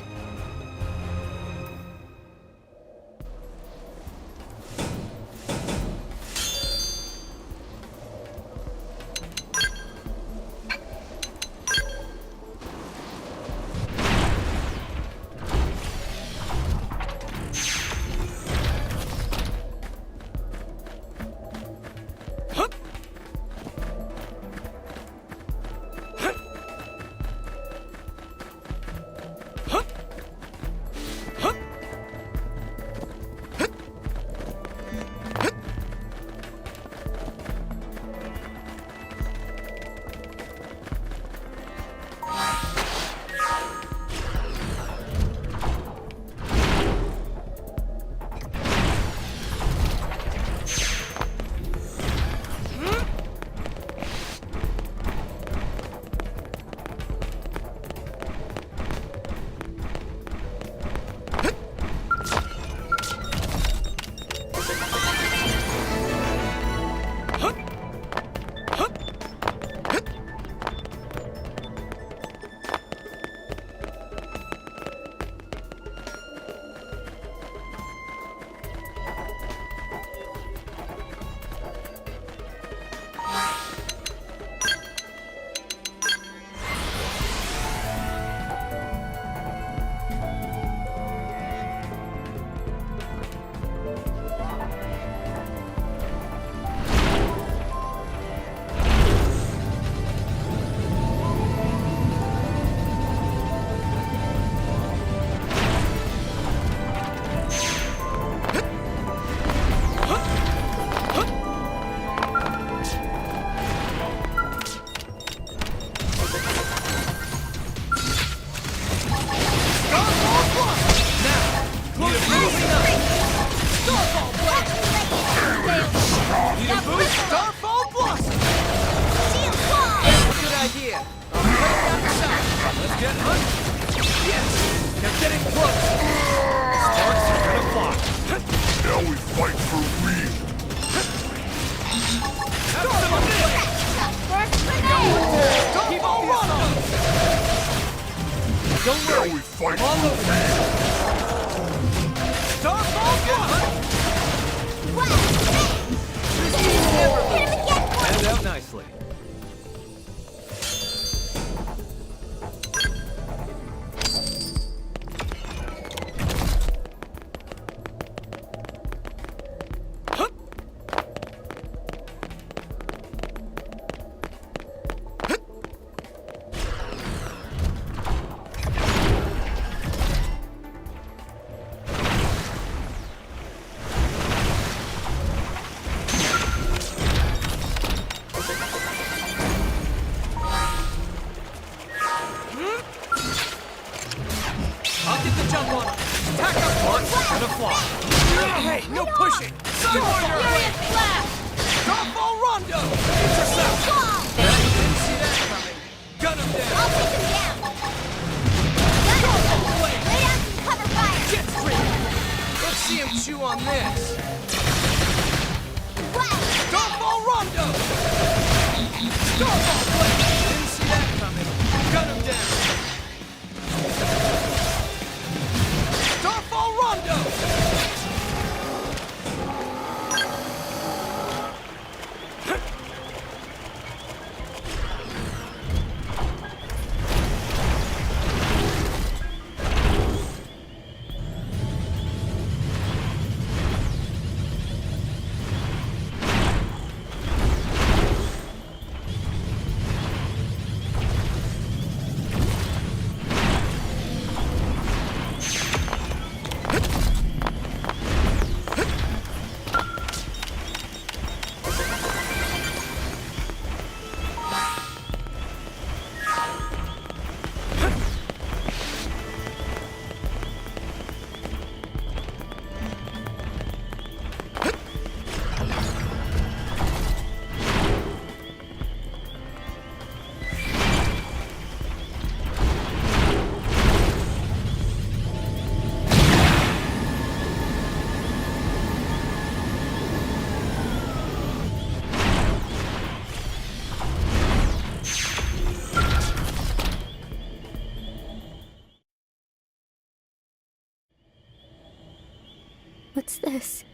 What's this?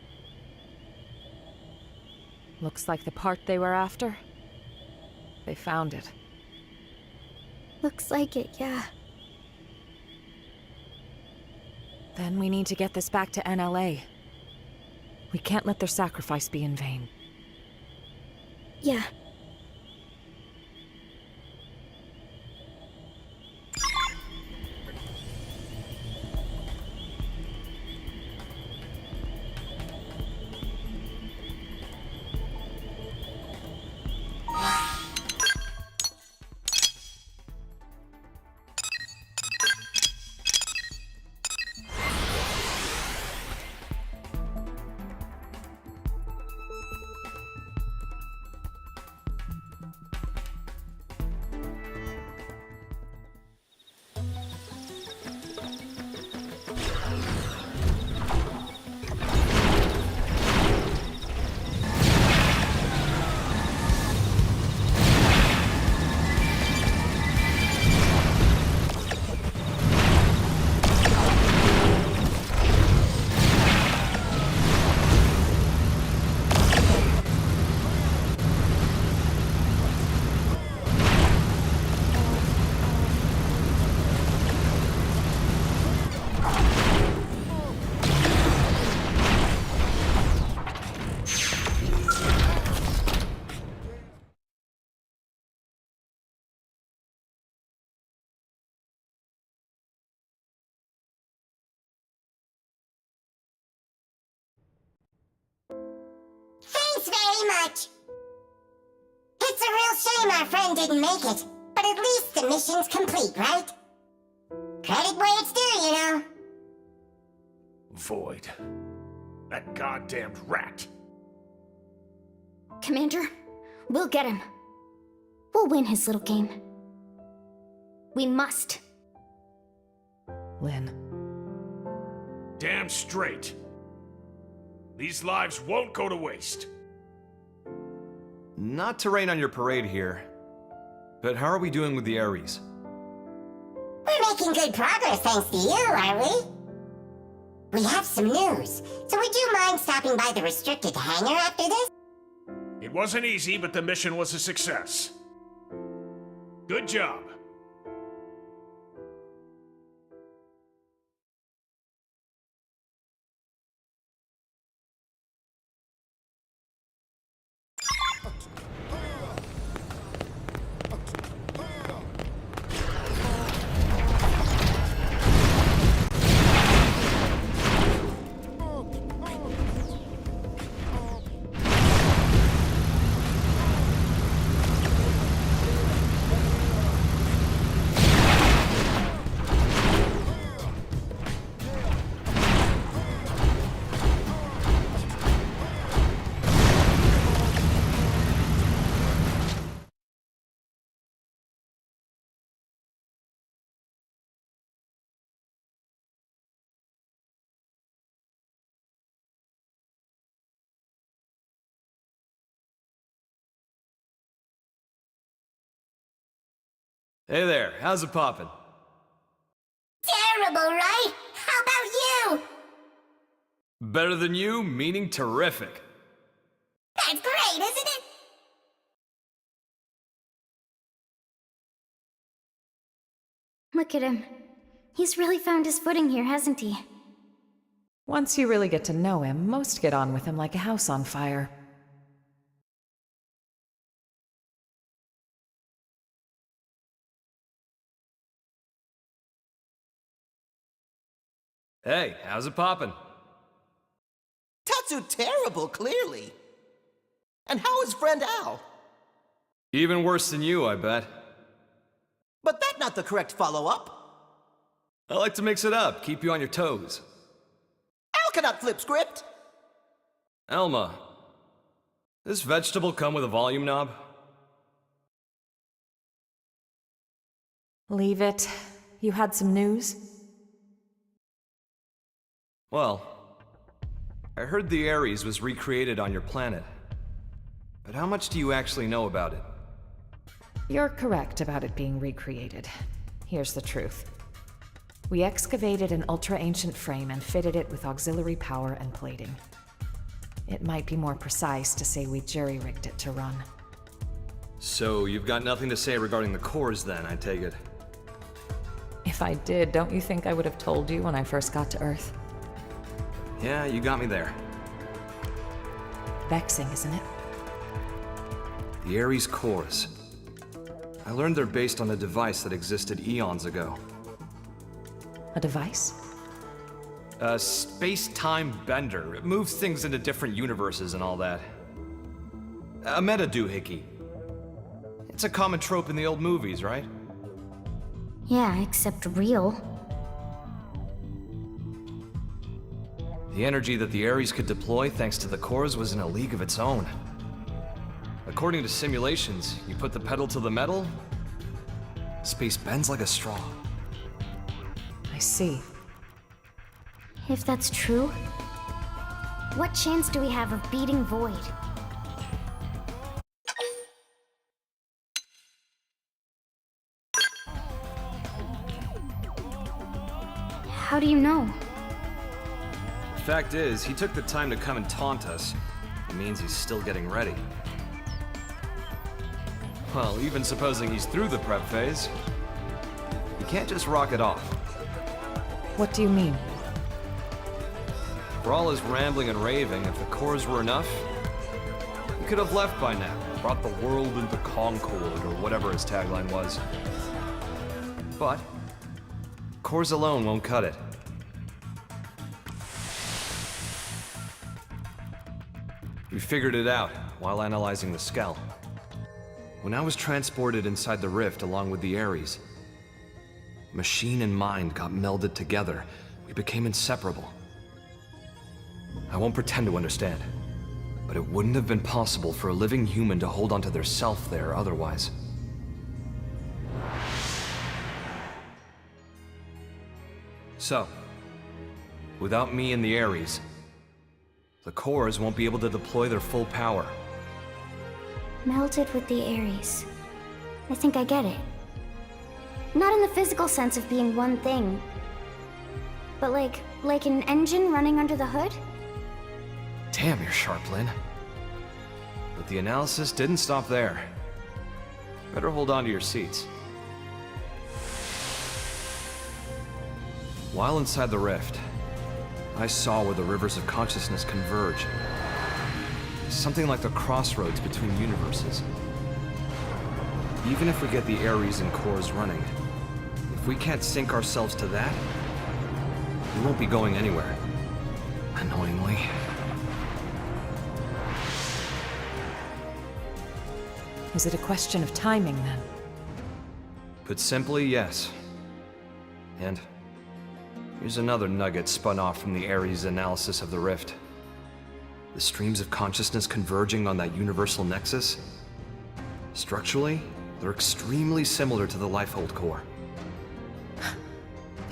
Looks like the part they were after. They found it. Looks like it, yeah. Then we need to get this back to NLA. We can't let their sacrifice be in vain. Yeah. Thanks very much. It's a real shame our friend didn't make it, but at least the mission's complete, right? Credit where it's due, you know. Void. That goddamned rat. Commander, we'll get him. We'll win his little game. We must. Lynn. Damn straight. These lives won't go to waste. Not to rain on your parade here, but how are we doing with the Ares? We're making good progress thanks to you, are we? We have some news, so would you mind stopping by the restricted hangar after this? It wasn't easy, but the mission was a success. Good job. Hey there, how's it poppin'? Terrible, right? How about you? Better than you, meaning terrific. That's great, isn't it? Look at him. He's really found his footing here, hasn't he? Once you really get to know him, most get on with him like a house on fire. Hey, how's it poppin'? Tatsu terrible, clearly. And how is friend Al? Even worse than you, I bet. But that's not the correct follow-up. I like to mix it up, keep you on your toes. Al cannot flip script. Elma, this vegetable come with a volume knob? Leave it. You had some news? Well, I heard the Ares was recreated on your planet. But how much do you actually know about it? You're correct about it being recreated. Here's the truth. We excavated an ultra-ancient frame and fitted it with auxiliary power and plating. It might be more precise to say we jury-rigged it to run. So you've got nothing to say regarding the cores then, I take it? If I did, don't you think I would have told you when I first got to Earth? Yeah, you got me there. Vexing, isn't it? The Ares cores. I learned they're based on a device that existed eons ago. A device? A space-time bender. It moves things into different universes and all that. A meta-doohickey. It's a common trope in the old movies, right? Yeah, except real. The energy that the Ares could deploy thanks to the cores was in a league of its own. According to simulations, you put the pedal to the metal, space bends like a straw. I see. If that's true, what chance do we have of beating Void? How do you know? Fact is, he took the time to come and taunt us. It means he's still getting ready. Well, even supposing he's through the prep phase, you can't just rock it off. What do you mean? For all his rambling and raving, if the cores were enough, he could have left by now, brought the world into concord, or whatever his tagline was. But cores alone won't cut it. We figured it out while analyzing the Skell. When I was transported inside the rift along with the Ares, machine and mind got melded together. We became inseparable. I won't pretend to understand, but it wouldn't have been possible for a living human to hold onto their self there otherwise. So, without me and the Ares, the cores won't be able to deploy their full power. Melted with the Ares. I think I get it. Not in the physical sense of being one thing, but like an engine running under the hood? Damn, you're sharp, Lynn. But the analysis didn't stop there. Better hold on to your seats. While inside the rift, I saw where the rivers of consciousness converge. Something like the crossroads between universes. Even if we get the Ares and cores running, if we can't sync ourselves to that, we won't be going anywhere. Annoyingly. Is it a question of timing, then? Put simply, yes. And here's another nugget spun off from the Ares analysis of the rift. The streams of consciousness converging on that universal nexus. Structurally, they're extremely similar to the Lifehold core.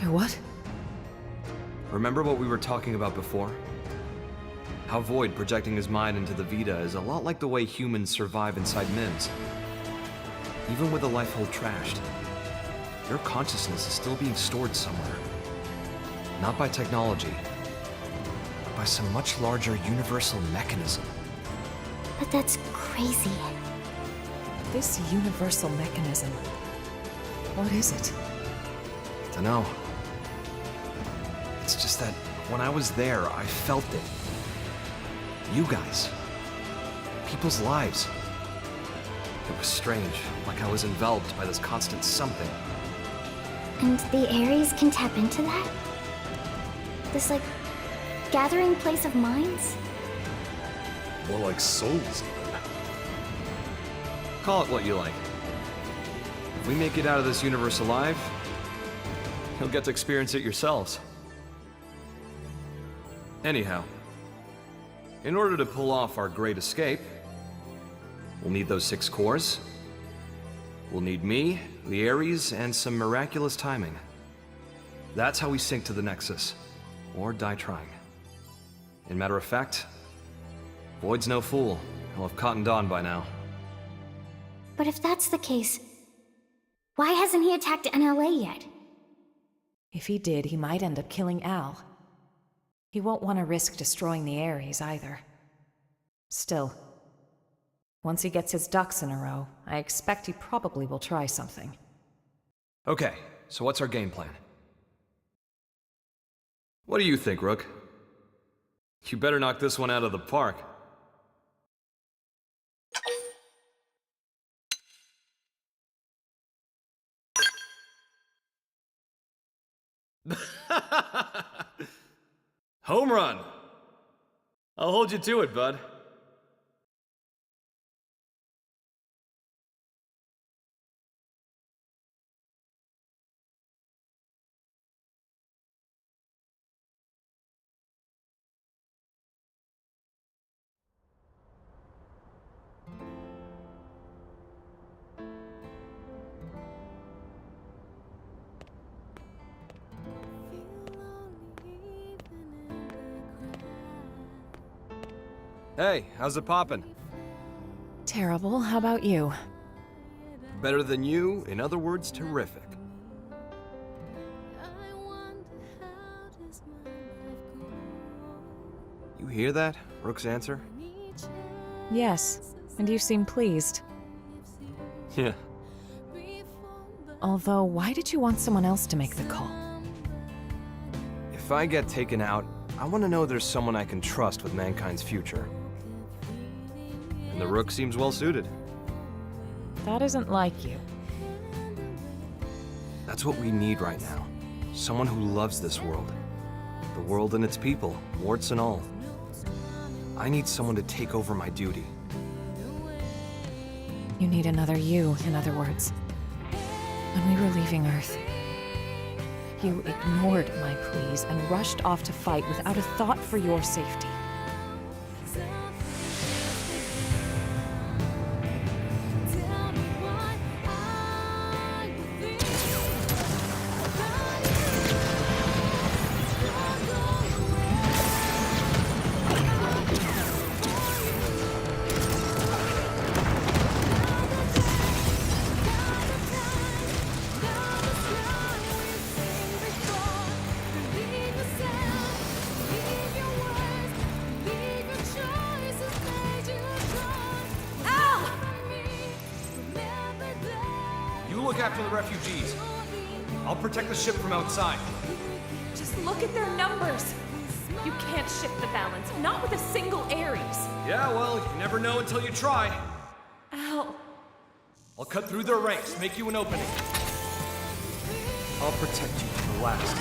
They're what? Remember what we were talking about before? How Void projecting his mind into the Vita is a lot like the way humans survive inside MIMS. Even with the Lifehold trashed, your consciousness is still being stored somewhere. Not by technology, but by some much larger universal mechanism. But that's crazy. This universal mechanism, what is it? Dunno. It's just that when I was there, I felt it. You guys. People's lives. It was strange, like I was enveloped by this constant something. And the Ares can tap into that? This, gathering place of minds? More like souls, even. Call it what you like. If we make it out of this universe alive, you'll get to experience it yourselves. Anyhow, in order to pull off our great escape, we'll need those 6 cores. We'll need me, the Ares, and some miraculous timing. That's how we sync to the Nexus, or die trying. In matter of fact, Void's no fool. He'll have cottoned on by now. But if that's the case, why hasn't he attacked NLA yet? If he did, he might end up killing Al. He won't want to risk destroying the Ares either. Still, once he gets his ducks in a row, I expect he probably will try something. Okay, so what's our game plan? What do you think, Rook? You better knock this one out of the park. Home run! I'll hold you to it, bud. Hey, how's it poppin'? Terrible. How about you? Better than you, in other words, terrific. You hear that? Rook's answer? Yes, and you seem pleased. Yeah. Although, why did you want someone else to make the call? If I get taken out, I want to know there's someone I can trust with mankind's future. And the Rook seems well suited. That isn't like you. That's what we need right now. Someone who loves this world. The world and its people, warts and all. I need someone to take over my duty. You need another you, in other words. When we were leaving Earth, you ignored my pleas and rushed off to fight without a thought for your safety. Look after the refugees. I'll protect the ship from outside. Just look at their numbers. You can't shift the balance, not with a single Ares. Yeah, well, you never know until you try. Al. I'll cut through their ranks, make you an opening. I'll protect you to the last.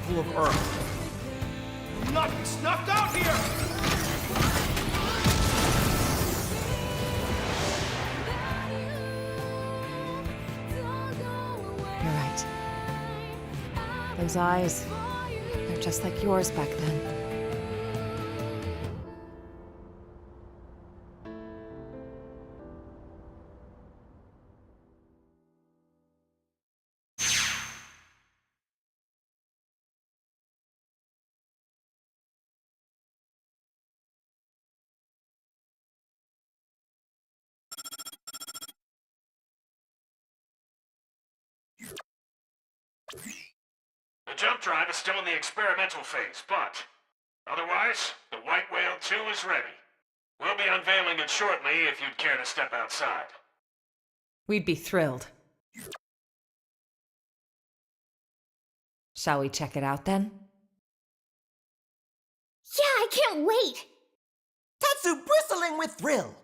People of Earth, will not be snuffed out here! You're right. Those eyes, they're just like yours back then. The jump drive is still in the experimental phase, but otherwise, the White Whale 2 is ready. We'll be unveiling it shortly if you'd care to step outside. We'd be thrilled. Shall we check it out then? Yeah, I can't wait! Tatsu bristling with thrill!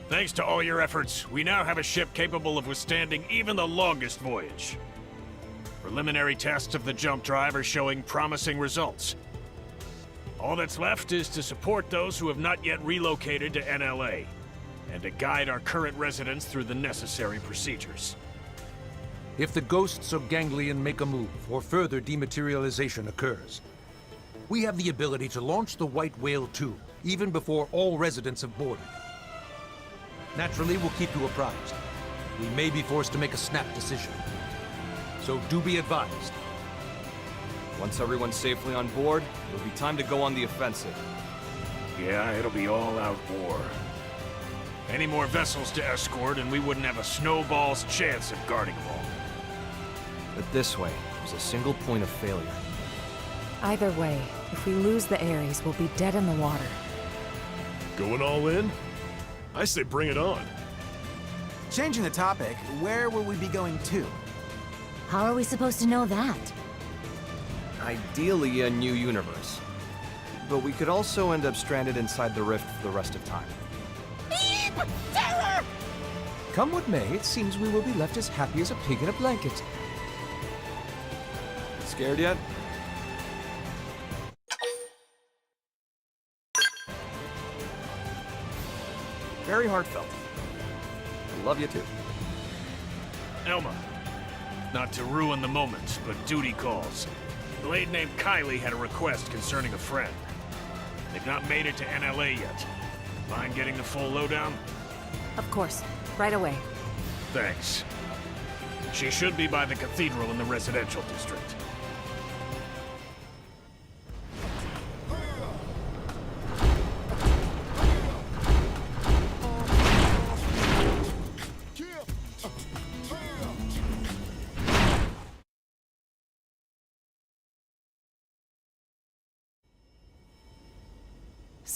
Thanks to all your efforts, we now have a ship capable of withstanding even the longest voyage. Preliminary tests of the jump drive are showing promising results. All that's left is to support those who have not yet relocated to NLA, and to guide our current residents through the necessary procedures. If the ghosts of Ganglion make a move, or further dematerialization occurs, we have the ability to launch the White Whale 2, even before all residents have boarded. Naturally, we'll keep you apprised. We may be forced to make a snap decision. So do be advised. Once everyone's safely on board, it'll be time to go on the offensive. Yeah, it'll be all-out war. Any more vessels to escort, and we wouldn't have a snowball's chance of guarding them all. But this way, there's a single point of failure. Either way, if we lose the Ares, we'll be dead in the water. Going all in? I say bring it on. Changing the topic, where will we be going to? How are we supposed to know that? Ideally, a new universe. But we could also end up stranded inside the rift for the rest of time. Terror! Come what may, it seems we will be left as happy as a pig in a blanket. Scared yet? Very heartfelt. Love you too. Elma, not to ruin the moment, but duty calls. A lady named Kylie had a request concerning a friend. They've not made it to NLA yet. Mind getting the full lowdown? Of course. Right away. Thanks. She should be by the cathedral in the residential district.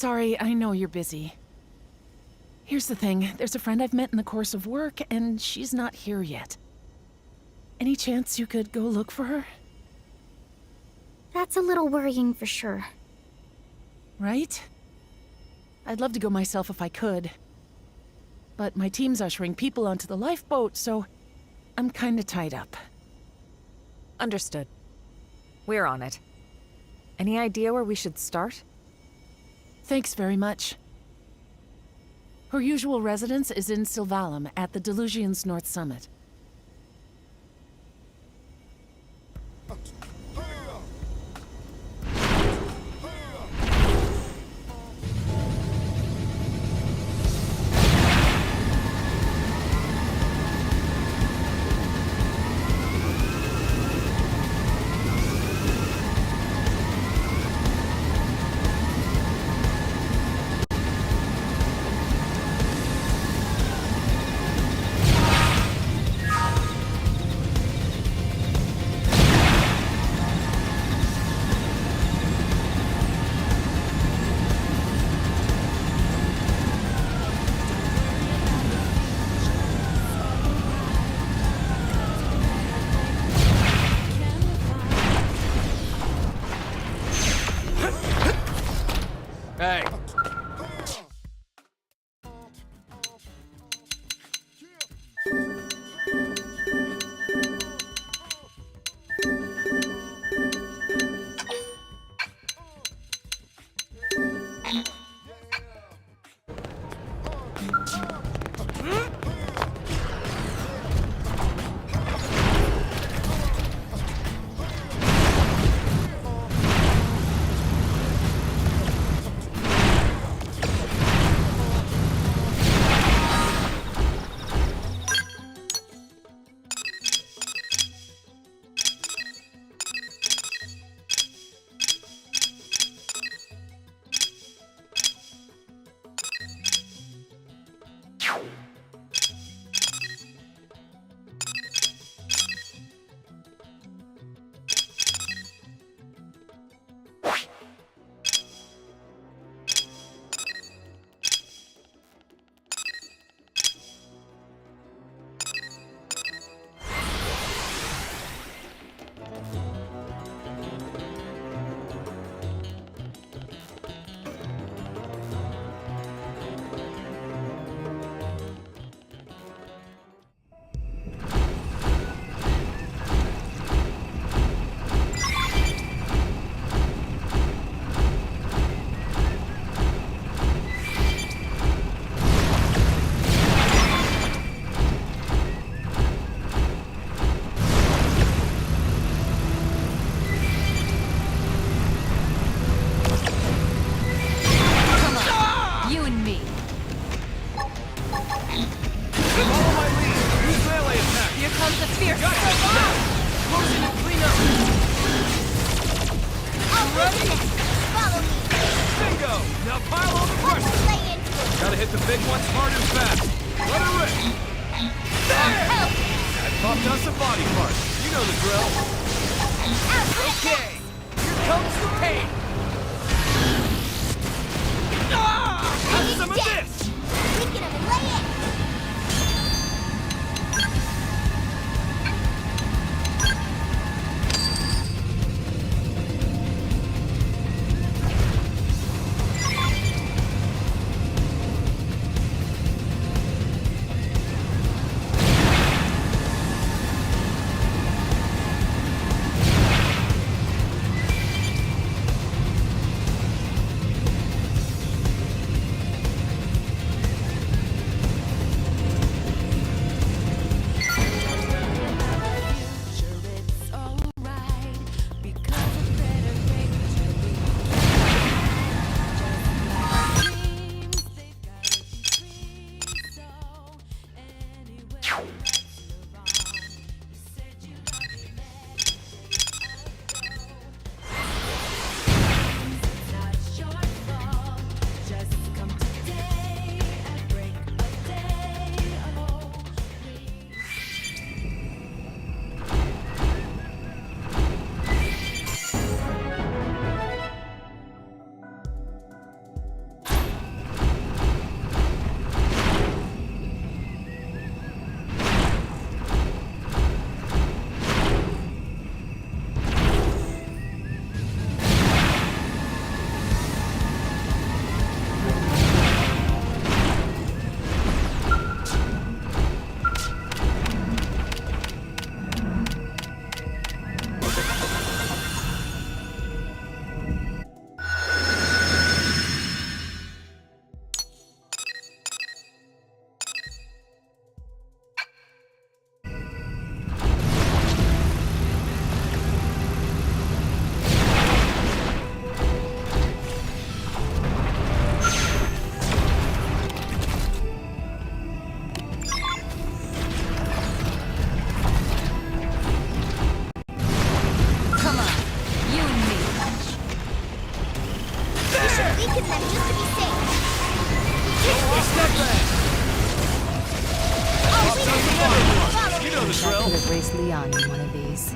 Sorry, I know you're busy. Here's the thing, there's a friend I've met in the course of work, and she's not here yet. Any chance you could go look for her? That's a little worrying for sure. Right? I'd love to go myself if I could. But my team's ushering people onto the lifeboat, so I'm kinda tied up. Understood. We're on it. Any idea where we should start? Thanks very much. Her usual residence is in Sylvalum, at the Delusion's North Summit. Hey! Follow my lead. Use melee attack. Here comes the fierce. Got it. Explosion and clean up. Ready? Follow me. Bingo. Now pile on the pressure. Lay into it. Gotta hit the big ones hard and fast. Let her rip. Help. That popped us a body part. You know the drill. Okay. Here comes the pain. Have some of this. Weaken him and lay it. I could have raced Leon in one of these.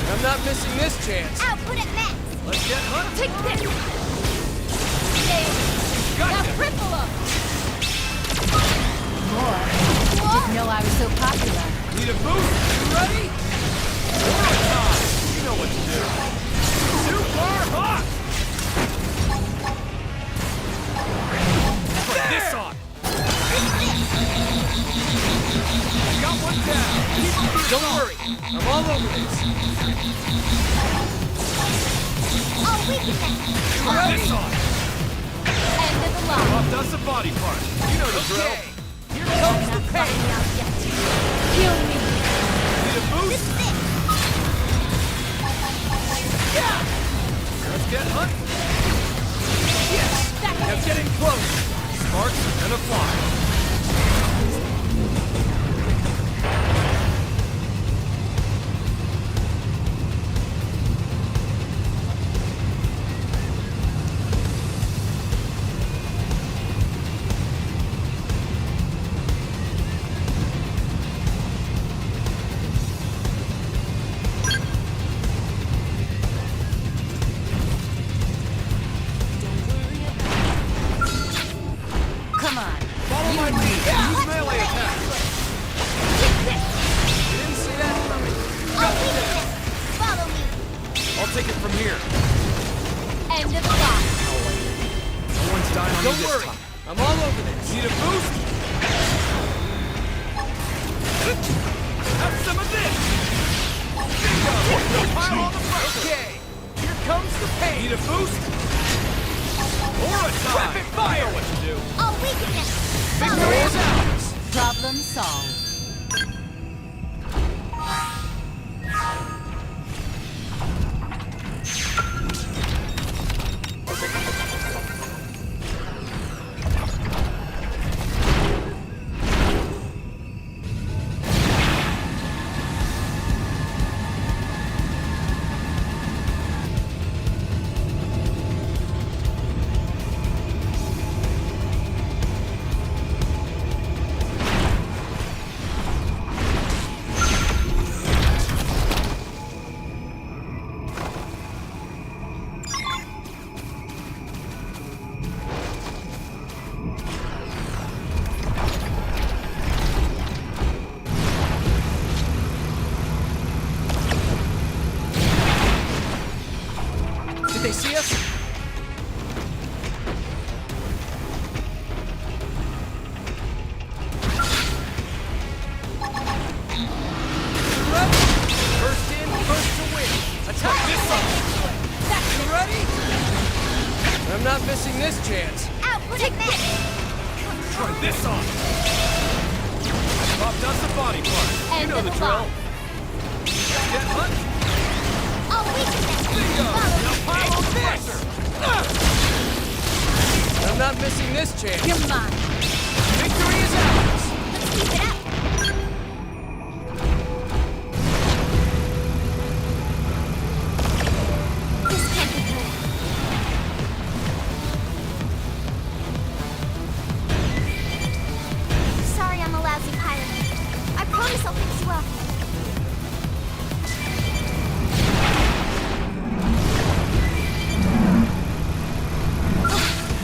I'm not missing this chance. Output at max. Let's get hunted. Take this. Gotcha. Now cripple him. More. Didn't know I was so popular. Need a boost? You ready? Time. You know what to do. Super hot. Put this on. Got one down. Don't worry. I'm all over this. Oh, weaken them. Put this on. End of the line. Popped us a body part. You know the drill. Here comes the pain. Kill me. Need a boost? Yeah. Let's get hunting. Yes. Now getting close. Sparks are gonna fly. take it from here. End of the line. No one's dying on me this time. I'm all over this. Need a boost? Have some of this! Bingo! Pile on the pressure! Okay, here comes the pain! Need a boost? Or a time! Rapid fire! What to do? I'll weaken it. Victory is ours! Problem solved. Did they see us? First in, first to win. Attack this one. You ready? I'm not missing this chance. Out, take this. Try this on. Popped us a body part. You know the drill. Get hunt. I'll weaken it. Bingo! Now pile on the pressure. I'm not missing this chance. You're mine. Victory is ours. Let's keep it up. This can't be good. Sorry I'm a lousy pilot. I promise I'll fix you up.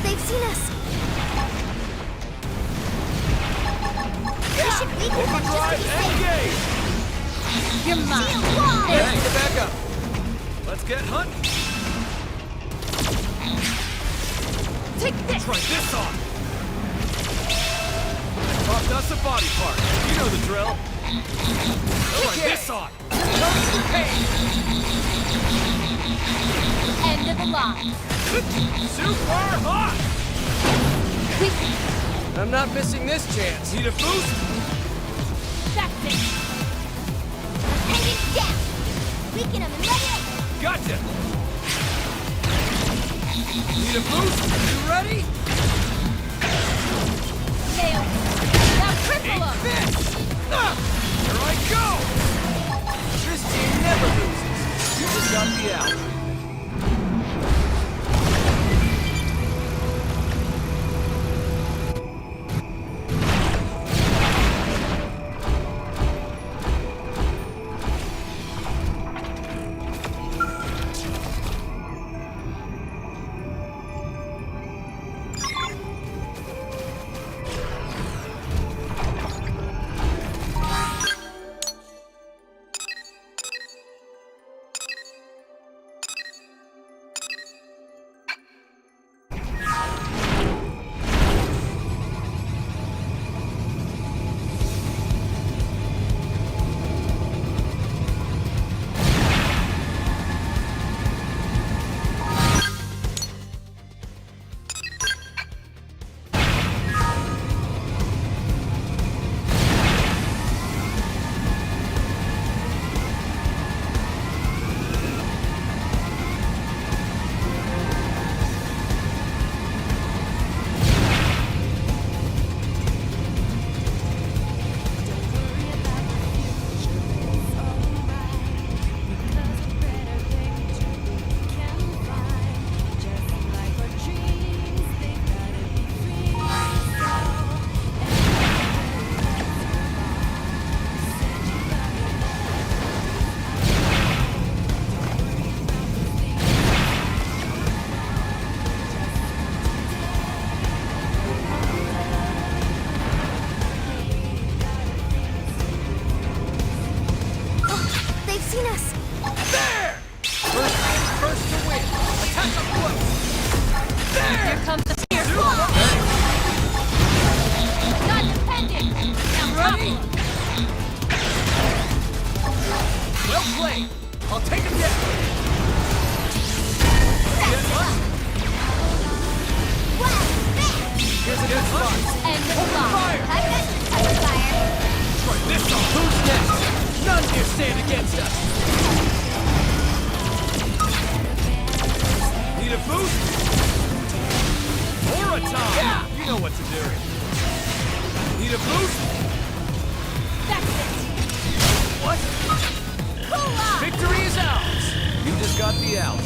They've seen us. We should weaken them just to Overdrive be and safe. engage. You're mine. Shield wall. Thanks for the backup. Let's get hunt. Take this. Try this on. Popped us a body part. You know the drill. Try this on. Comes the pain. End of the line. Super hot. I'm not missing this chance. Need a boost? That's it. Hanging down. Weaken them and let it. Gotcha. Need a boost? You ready? Nailed it. Now cripple them. This. Here I go. This team never loses. You just got me out. Well played! I'll take him down! Here's a good spot! And the Open fire! I've got some touch fire. Try this on! Who's next? None can stand against us! Need a boost? Or a time! Yeah! You know what to do. Need a boost? That's it. What? Cool off. Victory is ours! You just got the out.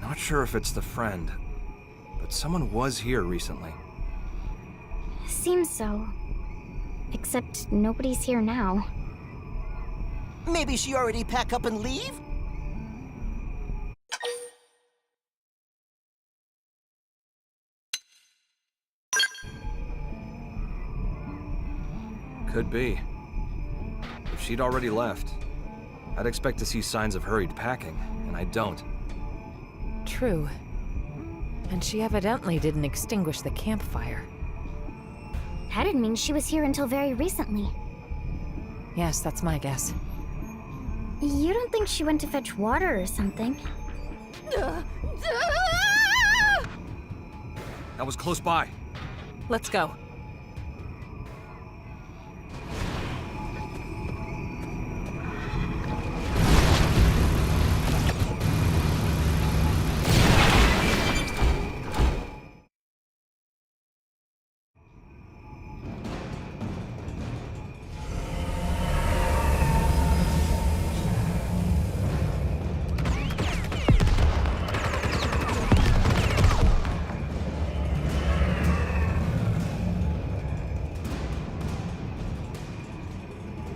Not sure if it's the friend, but someone was here recently. Seems so. Except nobody's here now. Maybe she already pack up and leave? Could be. If she'd already left, I'd expect to see signs of hurried packing, and I don't. True. And she evidently didn't extinguish the campfire. That'd mean she was here until very recently. Yes, that's my guess. You don't think she went to fetch water or something? That was close by. Let's go.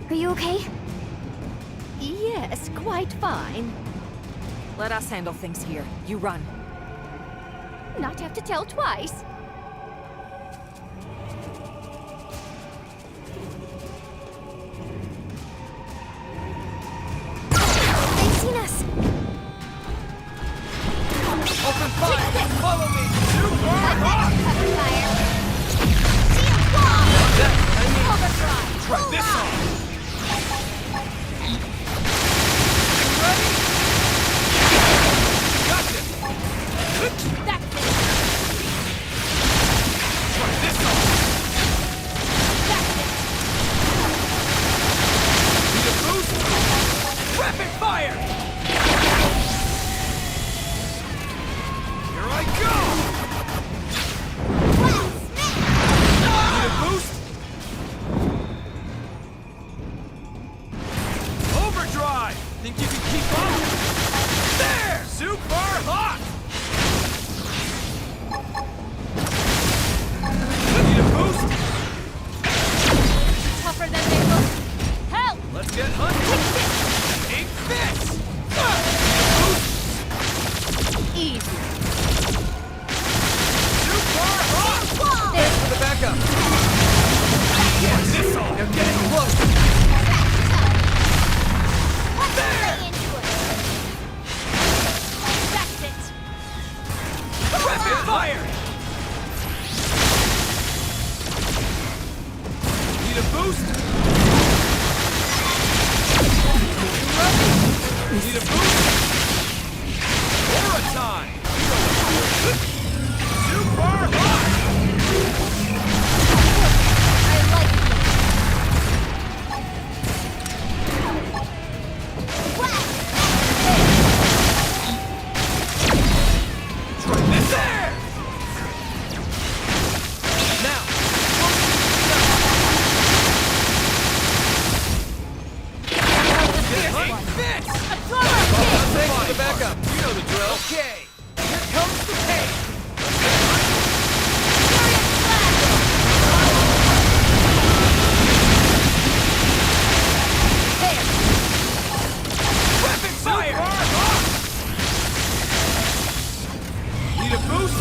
Are you okay? Yes, quite fine. Let us handle things here. You run. Not have to tell twice. They've seen us! Open fire! Follow me! Super hot! Cover fire. Shield wall! Overdrive! Try this on! That's it. Try this on! That's it. Need a boost? Rapid fire! Here I go! Need a boost? Overdrive! Think you can keep up? There! Super hot! Need a boost? Tougher than they look. Help! Let's get hunting! Take this! Easy. Super hot! There's For the backup! Watch this all! They're getting close! There! into it. That's it. Rapid fire! Need a boost? Need a boost? Aura time! Super hot! I like it. Try this there! Now! Take this! Thanks for the backup. You know the drill. Okay. Here comes the pain. Rapid fire! Need a boost?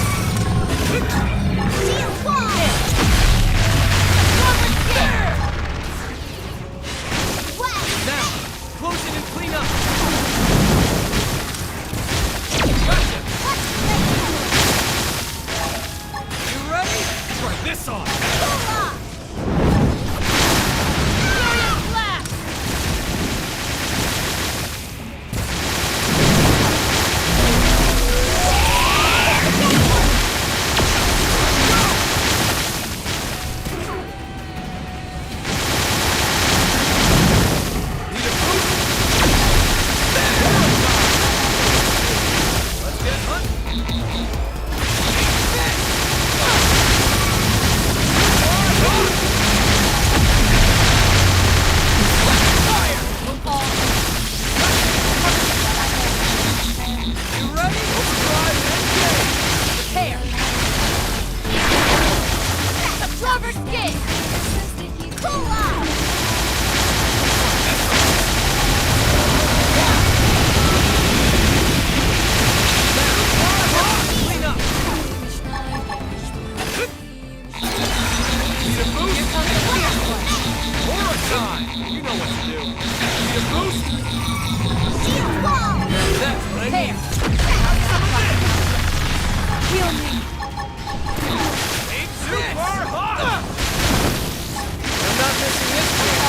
Shield wall! There! West! Now, close it and clean up. Gotcha! You ready? Try this on. Furious blast! Need a boost? There! Let's get hunting. Fire! You ready? Overdrive and engage! Prepare! Rubber skin! Cool off! Clean up! Need a boost? Aura time! You know what to do. Need a boost? Shield wall! That's what I need. Heal me. Ain't super hot! I'm not missing this one.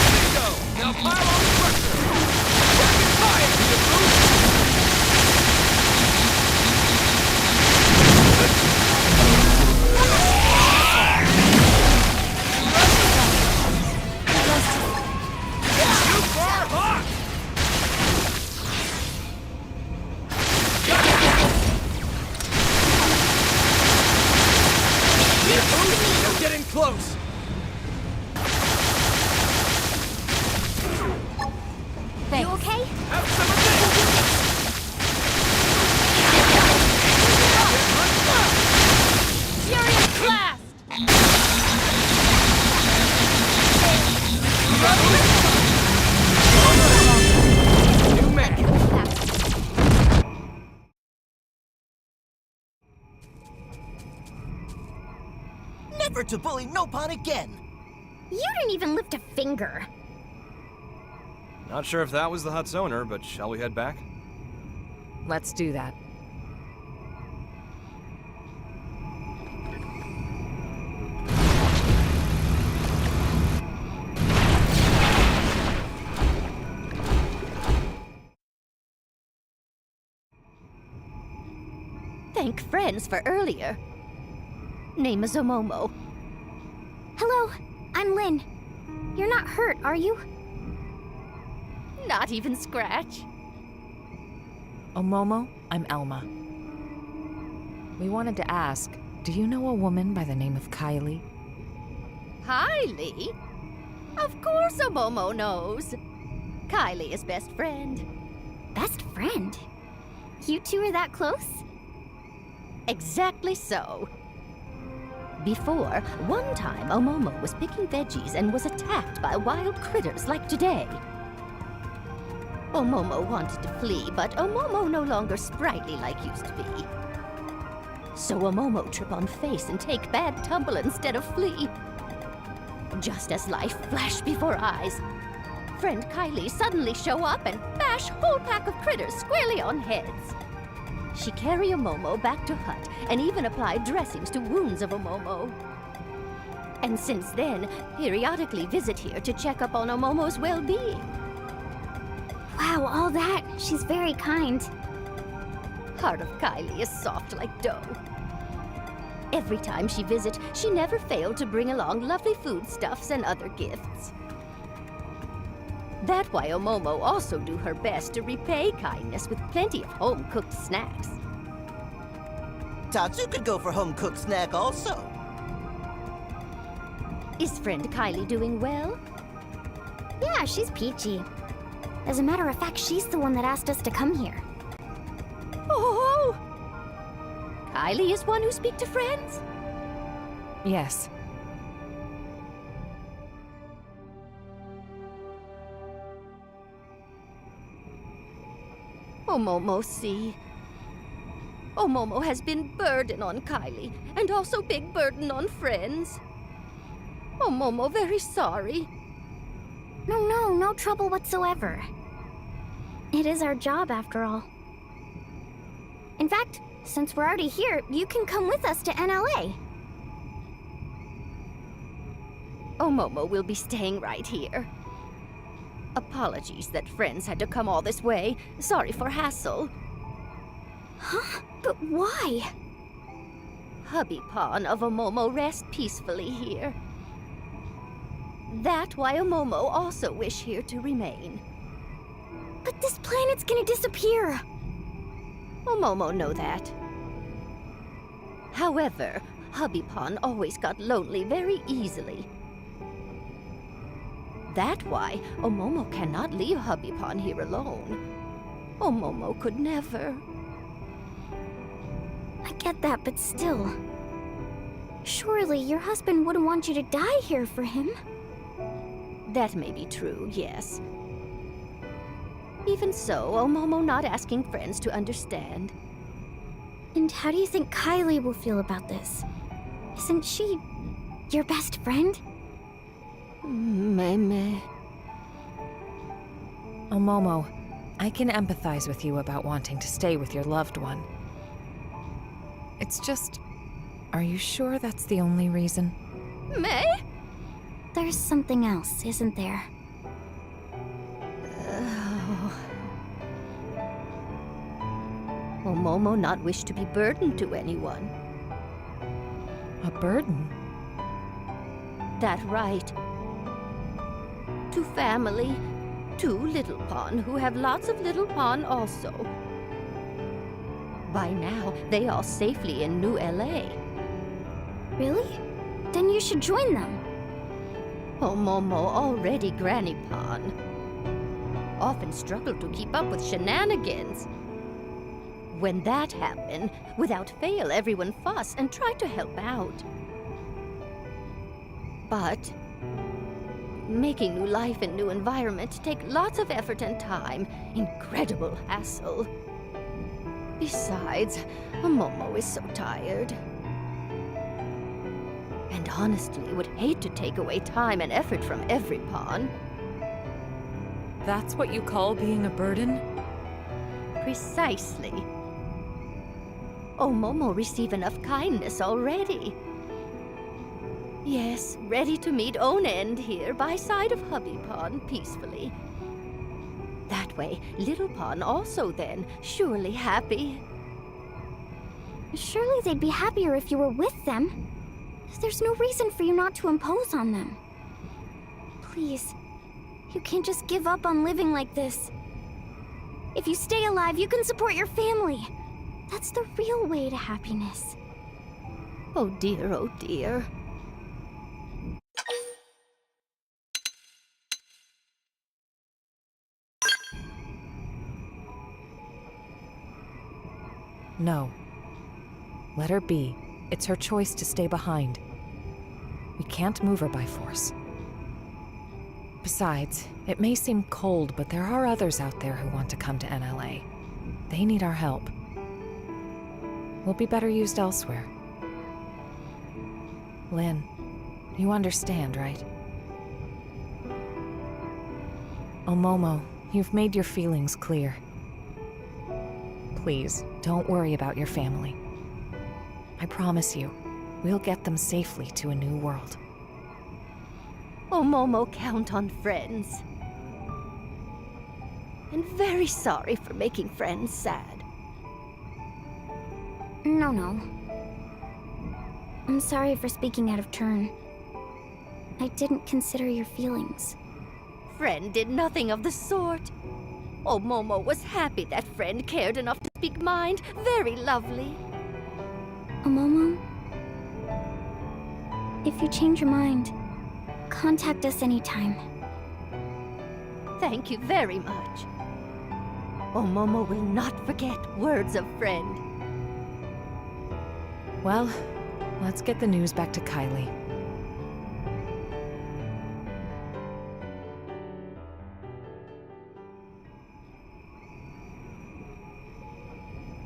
There you go! Now close! You okay? Have some of this! Furious Blast! New mech! Never to bully Nopon again! You didn't even lift a finger. Not sure if that was the hut's owner, but shall we head back? Let's do that. Thank friends for earlier. Name is Omomo. Hello, I'm Lynn. You're not hurt, are you? Not even scratch. Omomo, I'm Elma. We wanted to ask, do you know a woman by the name of Kylie? Kylie? Of course Omomo knows. Kylie is best friend. Best friend? You two are that close? Exactly so. Before, one time Omomo was picking veggies and was attacked by wild critters like today. Omomo wanted to flee, but Omomo no longer sprightly like used to be. So Omomo trip on face and take bad tumble instead of flee. Just as life flashed before eyes, friend Kylie suddenly show up and bash whole pack of critters squarely on heads. She carry Omomo back to hut and even apply dressings to wounds of Omomo. And since then, periodically visit here to check up on Omomo's well-being. Wow, all that. She's very kind. Heart of Kylie is soft like dough. Every time she visits, she never failed to bring along lovely foodstuffs and other gifts. That's why Omomo also do her best to repay kindness with plenty of home-cooked snacks. Tatsu could go for home-cooked snack also. Is friend Kylie doing well? Yeah, she's peachy. As a matter of fact, she's the one that asked us to come here. Oh! Kylie is one who speak to friends? Yes. Omomo see. Omomo has been burden on Kylie, and also big burden on friends. Omomo very sorry. No trouble whatsoever. It is our job, after all. In fact, since we're already here, you can come with us to NLA. Omomo will be staying right here. Apologies that friends had to come all this way. Sorry for hassle. Huh? But why? Hubby Pawn of Omomo rest peacefully here. That why Omomo also wish here to remain. But this planet's gonna disappear. Omomo know that. However, Hubby Pawn always got lonely very easily. That why Omomo cannot leave Hubby Pawn here alone. Omomo could never. I get that, but still. Surely your husband wouldn't want you to die here for him. That may be true, yes. Even so, Omomo not asking friends to understand. And how do you think Kylie will feel about this? Isn't she your best friend? Meme. Omomo, I can empathize with you about wanting to stay with your loved one. It's just, are you sure that's the only reason? Me? There's something else, isn't there? Omomo not wish to be burdened to anyone. A burden? That right. To family, to Little Pawn, who have lots of Little Pawn also. By now, they all safely in New LA. Really? then you should join them. Oh, Momo, already Granny Pon. Often struggled to keep up with shenanigans. When that happened, without fail, everyone fussed and tried to help out. But making new life in new environment take lots of effort and time. Incredible hassle. Besides, Momo is so tired. And honestly, would hate to take away time and effort from every pawn. That's what you call being a burden? Precisely. Oh, Momo receive enough kindness already. Yes, ready to meet own end here by side of Hubby Pawn peacefully. That way, Little Pawn also then, surely happy. Surely they'd be happier if you were with them. There's no reason for you not to impose on them. Please, you can't just give up on living like this. If you stay alive, you can support your family. That's the real way to happiness. Oh dear, oh dear. No. Let her be. It's her choice to stay behind. We can't move her by force. Besides, it may seem cold, but there are others out there who want to come to NLA. They need our help. We'll be better used elsewhere. Lynn, you understand, right? Oh, Momo, you've made your feelings clear. Please, don't worry about your family. I promise you, we'll get them safely to a new world. Oh, Momo, count on friends. And very sorry for making friends sad. No. I'm sorry for speaking out of turn. I didn't consider your feelings. Friend did nothing of the sort. Oh, Momo was happy that friend cared enough to speak mind. Very lovely. Momo, if you change your mind, contact us anytime. Thank you very much. Oh, Momo will not forget words of friend. Well, let's get the news back to Kylie.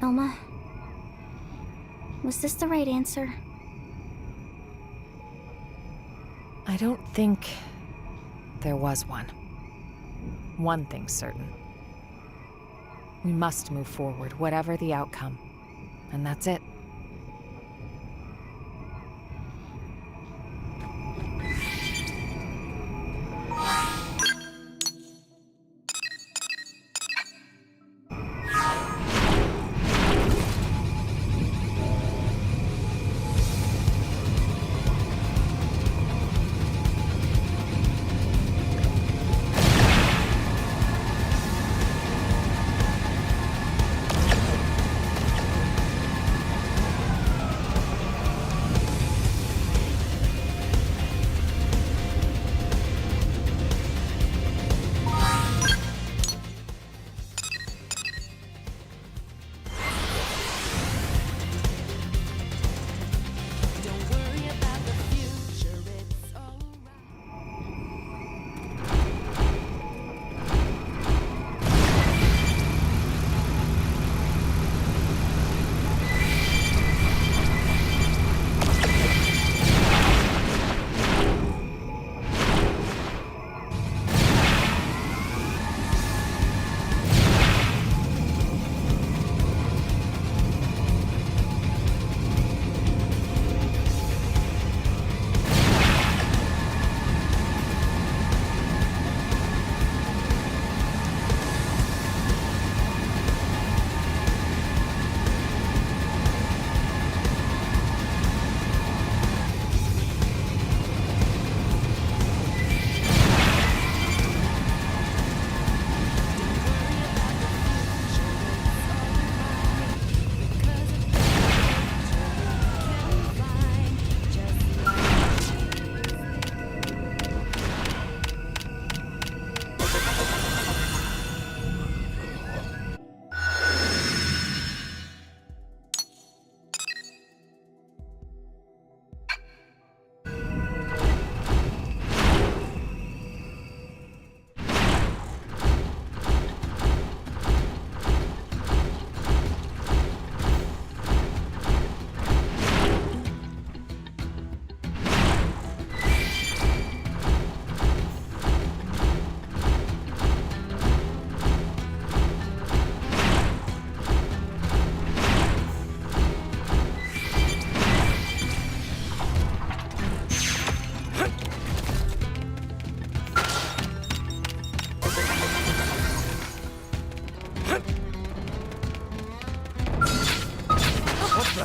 Elma, was this the right answer? I don't think there was one. One thing's certain. We must move forward, whatever the outcome. And that's it.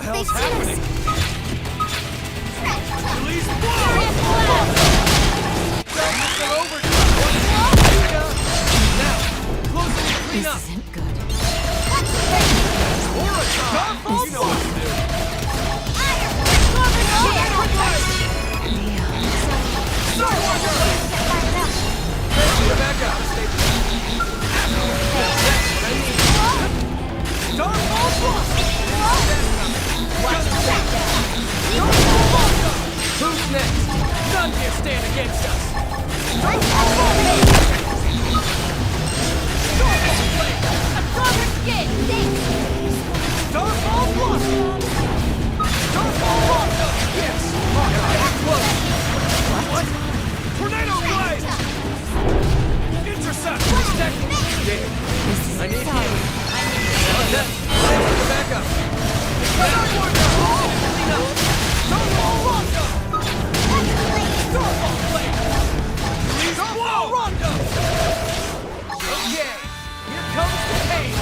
hell's They've seen happening? Release Don't miss their overdrive! Now, close it and clean up! This isn't good. Aura Starfall! You know what to do! Back up! Stay Starfall Plus! Who's next? None can stand against us! Starfall Blade! Starfall Plus! Starfall Rondo! Yes! Get close! What? Tornado Blade! Intercept! Protect! Damn. I need healing. Back up. Starfall Rondo! Starfall Blade! Starfall Rondo! Okay, here comes the pain!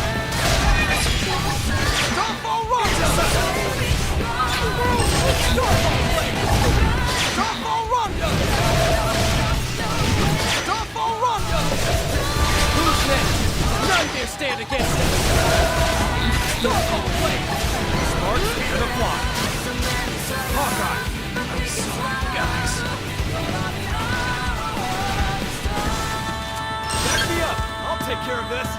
Starfall Rondo! Starfall Blade! Starfall Rondo! Starfall Rondo! Who's next? None can stand against us! Starfall Blade! Smart speed of the fly! Hawkeye! I'm sorry, guys. Back me up! I'll take care of this!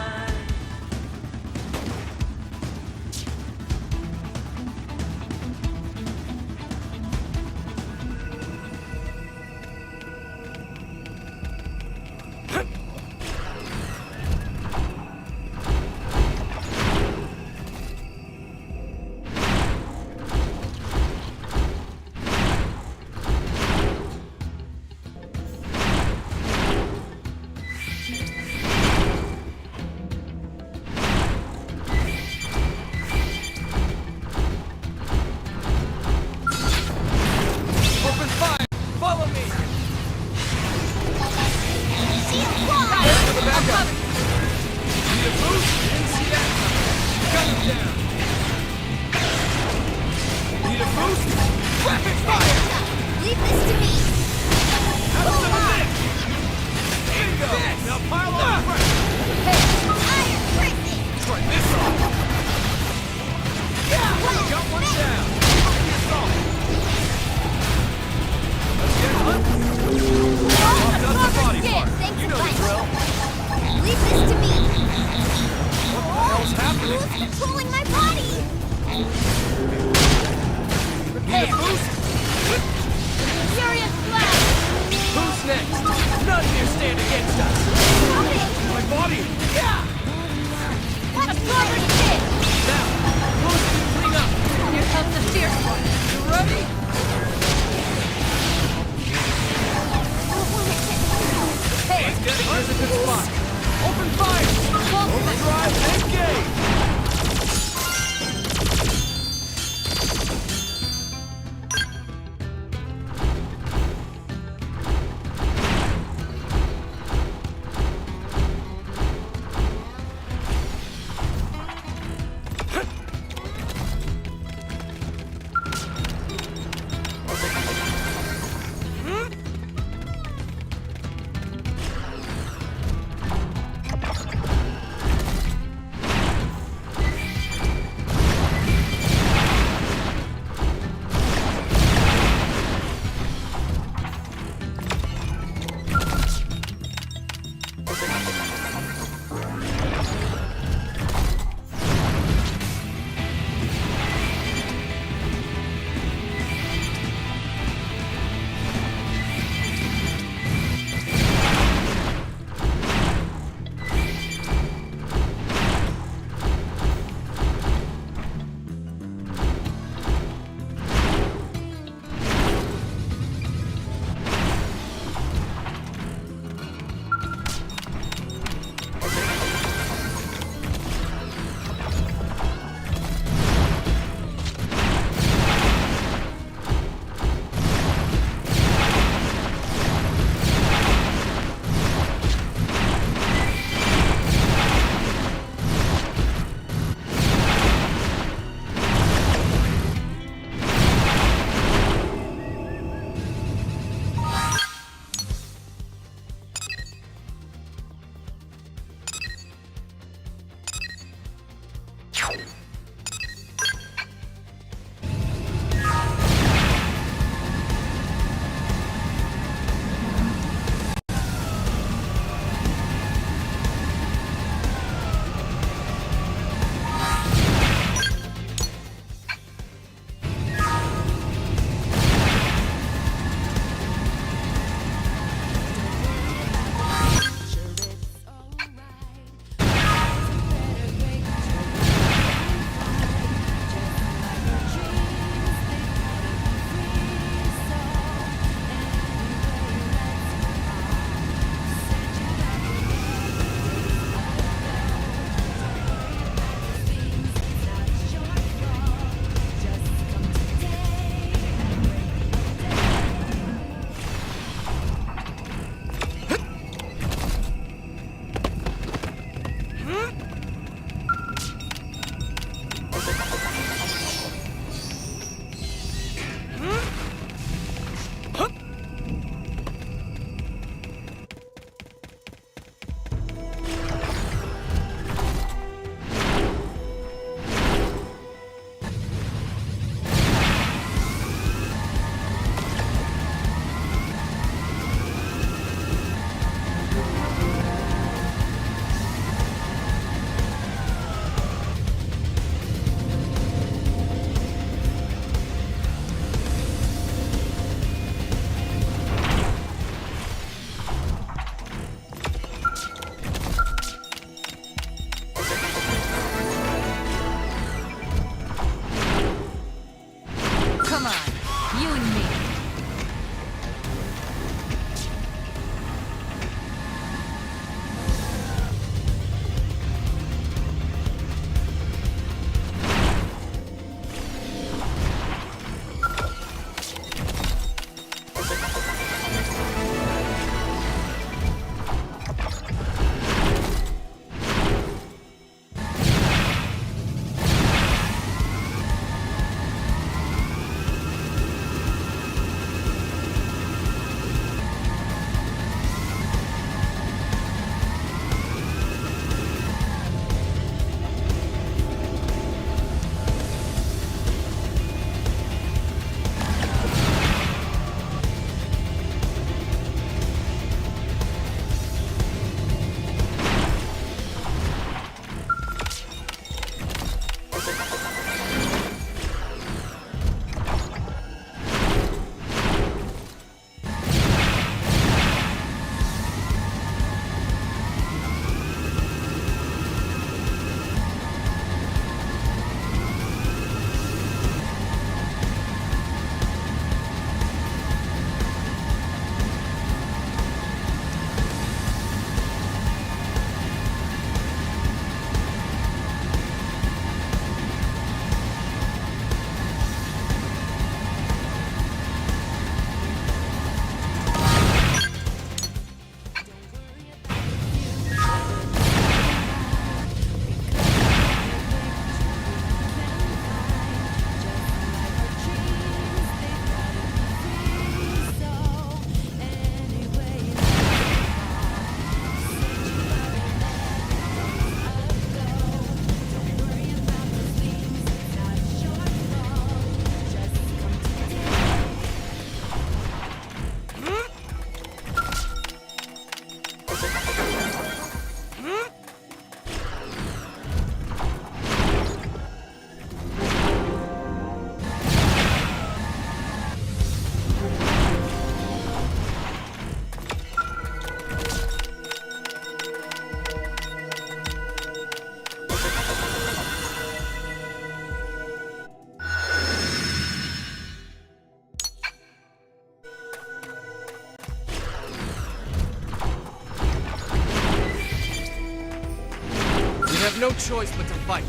no choice but to fight.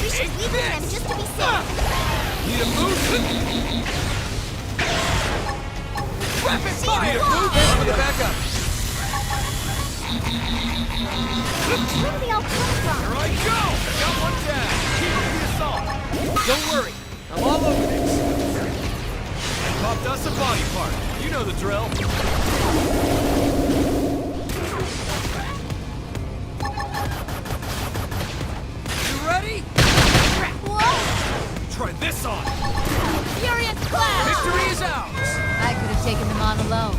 We should leave them just to be safe. Need a boost? Rapid fire! Need a boost? I'm gonna back up. Where do they all come from? Here I go! Got one down. Keep up the assault. Don't worry, I'm all over this. Popped us a body part. You know the drill. You ready? Whoa! Try this on. Furious Blast! Victory is ours. I could have taken them on alone.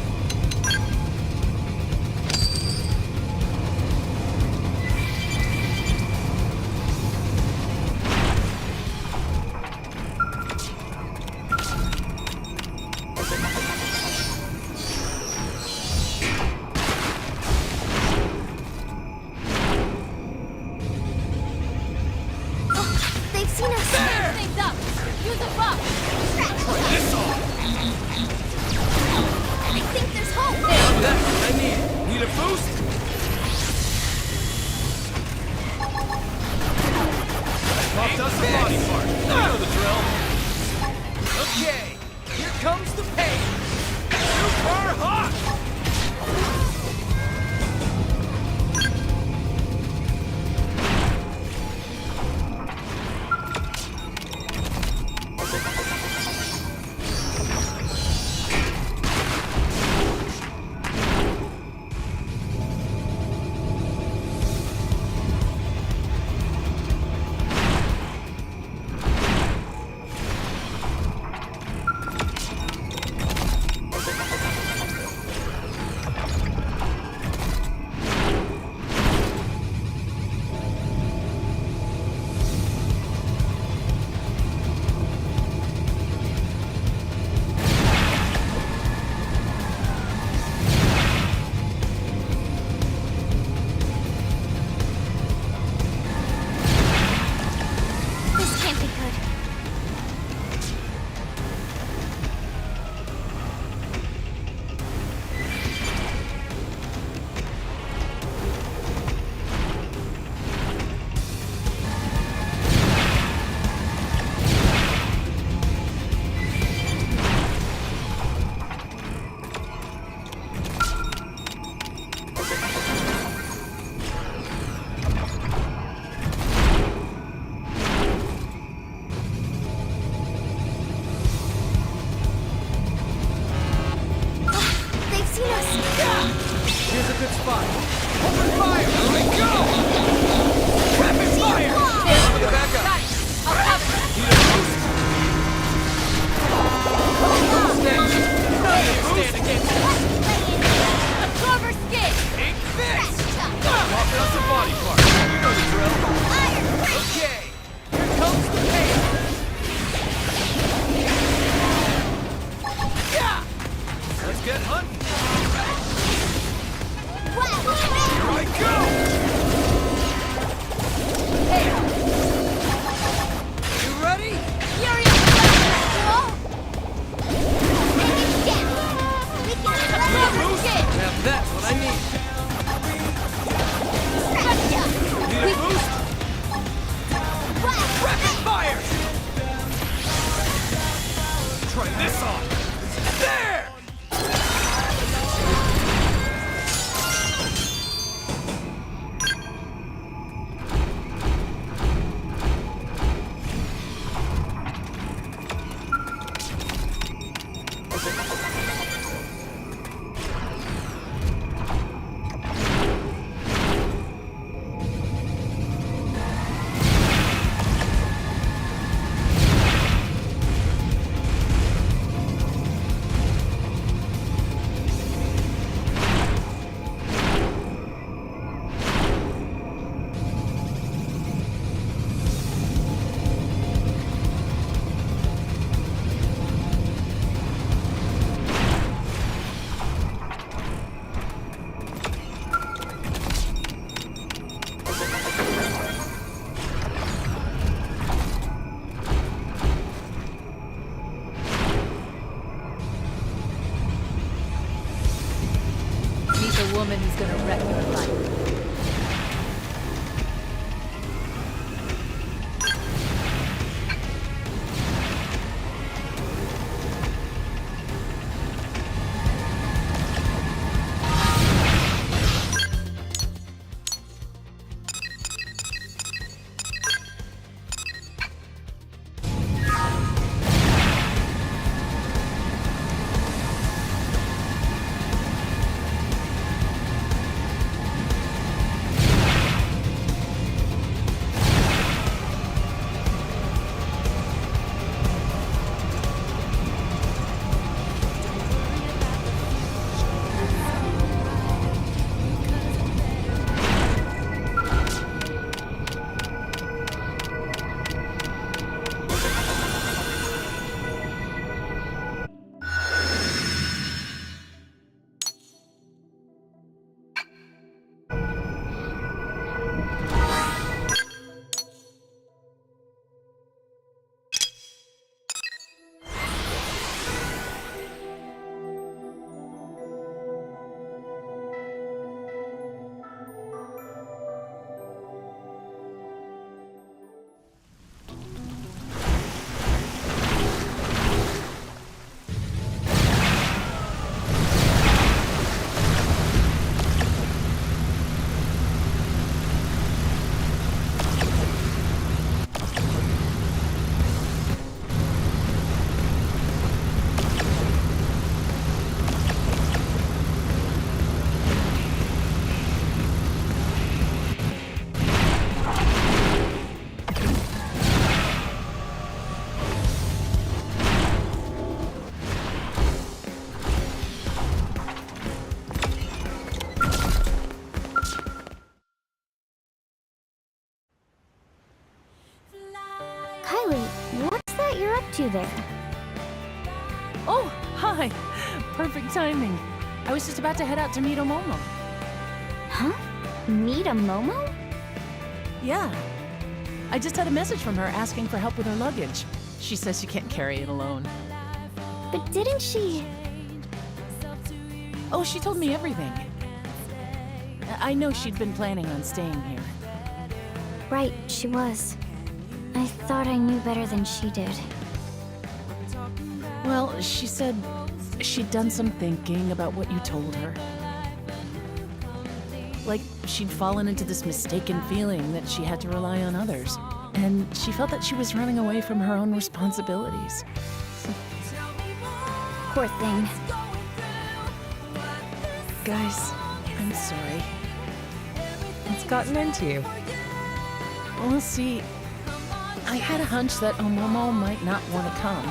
They've seen us. There! Things up. Use a buff. Try this on. I think there's hope. That's what I need. Need a boost? Popped us a body part. You know the drill. Okay, here comes the pain. Super hot! This can't be good. They've seen us. Here's a good spot. Open fire! Here we go! Rapid fire! I'm gonna back up. I'll cover. Need a boost? Stand. Stand against it. Absorber skin. Take this! Popping us a body part. You know the drill. Okay, here comes the pain. Yeah! Let's get hunting. Here I go! Hey! You ready? Furious Blast! Take it down. We can absorber skin. Now that's what I need. Gotcha. Need a boost? Rapid fire! Try this on. There! found you there. Oh, hi! Perfect timing. I was just about to head out to meet Omomo. Huh? Meet a Momo? Yeah. I just had a message from her asking for help with her luggage. She says she can't carry it alone. But didn't she... Oh, she told me everything. I know she'd been planning on staying here. Right, she was. I thought I knew better than she did. Well, she said she'd done some thinking about what you told her. Like she'd fallen into this mistaken feeling that she had to rely on others. And she felt that she was running away from her own responsibilities. Poor thing. Guys, I'm sorry. It's gotten into you. Well, see, I had a hunch that Omomo might not want to come.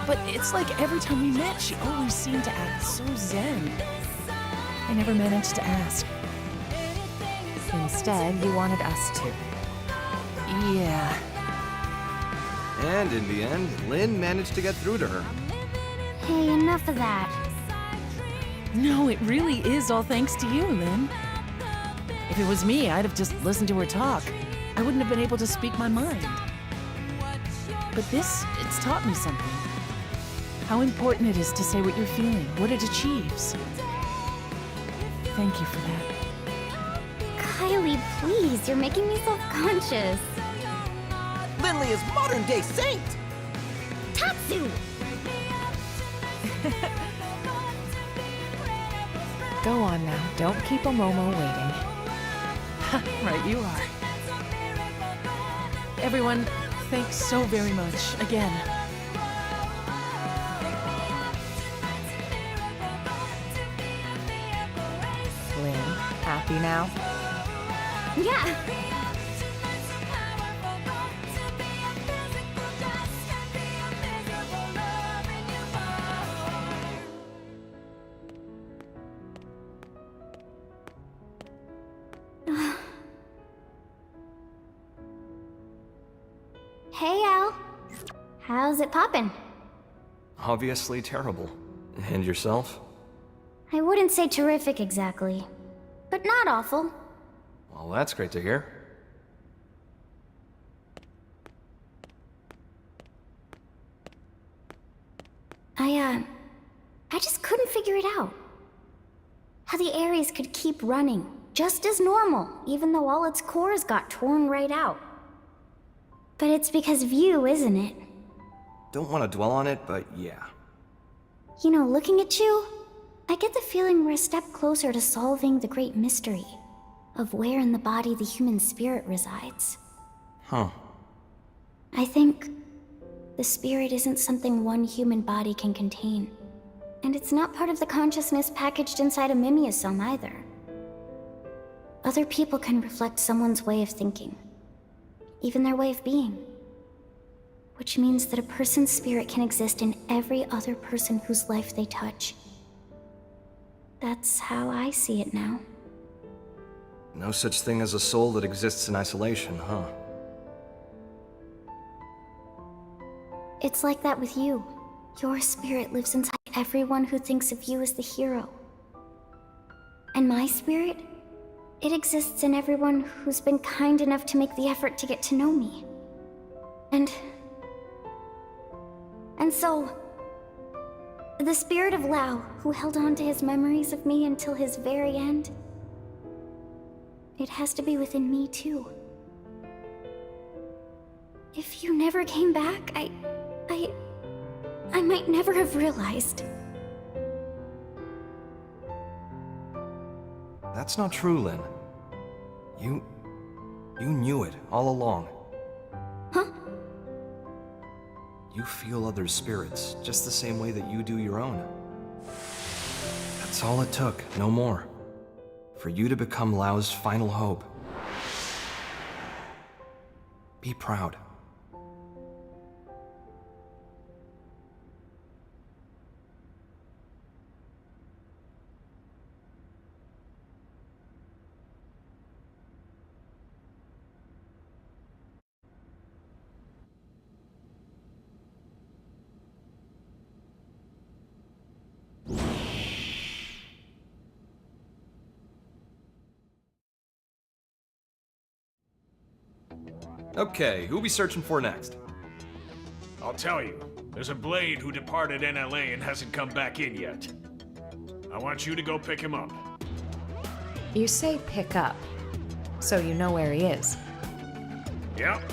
But it's like every time we met, she always seemed to act so zen. I never managed to ask. Instead, you wanted us to. Yeah. And in the end, Lynn managed to get through to her. Hey, enough of that. No, it really is all thanks to you, Lynn. If it was me, I'd have just listened to her talk. I wouldn't have been able to speak my mind. But this, it's taught me something. How important it is to say what you're feeling, what it achieves. Thank you for that. Kylie, please, you're making me self-conscious. Lindley is modern-day saint! Tatsu! Go on now, don't keep Omomo waiting. Right, you are. Everyone, thanks so very much, again. Lynn, happy now? Yeah. Hey, Al. How's it poppin'? Obviously terrible. And yourself? I wouldn't say terrific exactly, but not awful. Well, that's great to hear. I just couldn't figure it out. How the Ares could keep running, just as normal, even though all its cores got torn right out. But it's because of you, isn't it? Don't want to dwell on it, but yeah. You know, looking at you, I get the feeling we're a step closer to solving the great mystery of where in the body the human spirit resides. Huh. I think the spirit isn't something one human body can contain. And it's not part of the consciousness packaged inside a mimeosome either. Other people can reflect someone's way of thinking, even their way of being. Which means that a person's spirit can exist in every other person whose life they touch. That's how I see it now. No such thing as a soul that exists in isolation, huh? It's like that with you. Your spirit lives inside everyone who thinks of you as the hero. And my spirit? It exists in everyone who's been kind enough to make the effort to get to know me. And so, the spirit of Lao, who held on to his memories of me until his very end, it has to be within me too. If you never came back, I might never have realized. That's not true, Lynn. You knew it all along. Huh? You feel other spirits, just the same way that you do your own. That's all it took, no more. For you to become Lao's final hope. Be proud. Okay, who we searching for next? I'll tell you. There's a Blade who departed NLA and hasn't come back in yet. I want you to go pick him up. You say pick up, so you know where he is. Yep.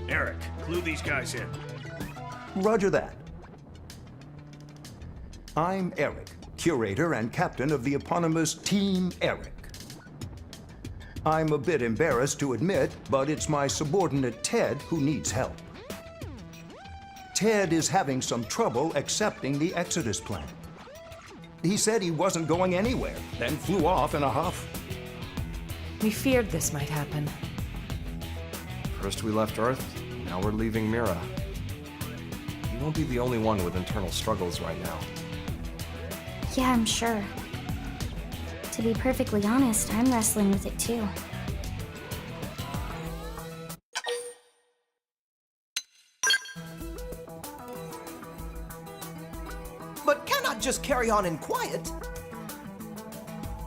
Eric, clue these guys in. Roger that. I'm Eric, curator and captain of the eponymous Team Eric. I'm a bit embarrassed to admit, but it's my subordinate Ted who needs help. Ted is having some trouble accepting the Exodus plan. He said he wasn't going anywhere, then flew off in a huff. We feared this might happen. First we left Earth, now we're leaving Mira. You won't be the only one with internal struggles right now. Yeah, I'm sure. To be perfectly honest, I'm wrestling with it too. But cannot just carry on in quiet.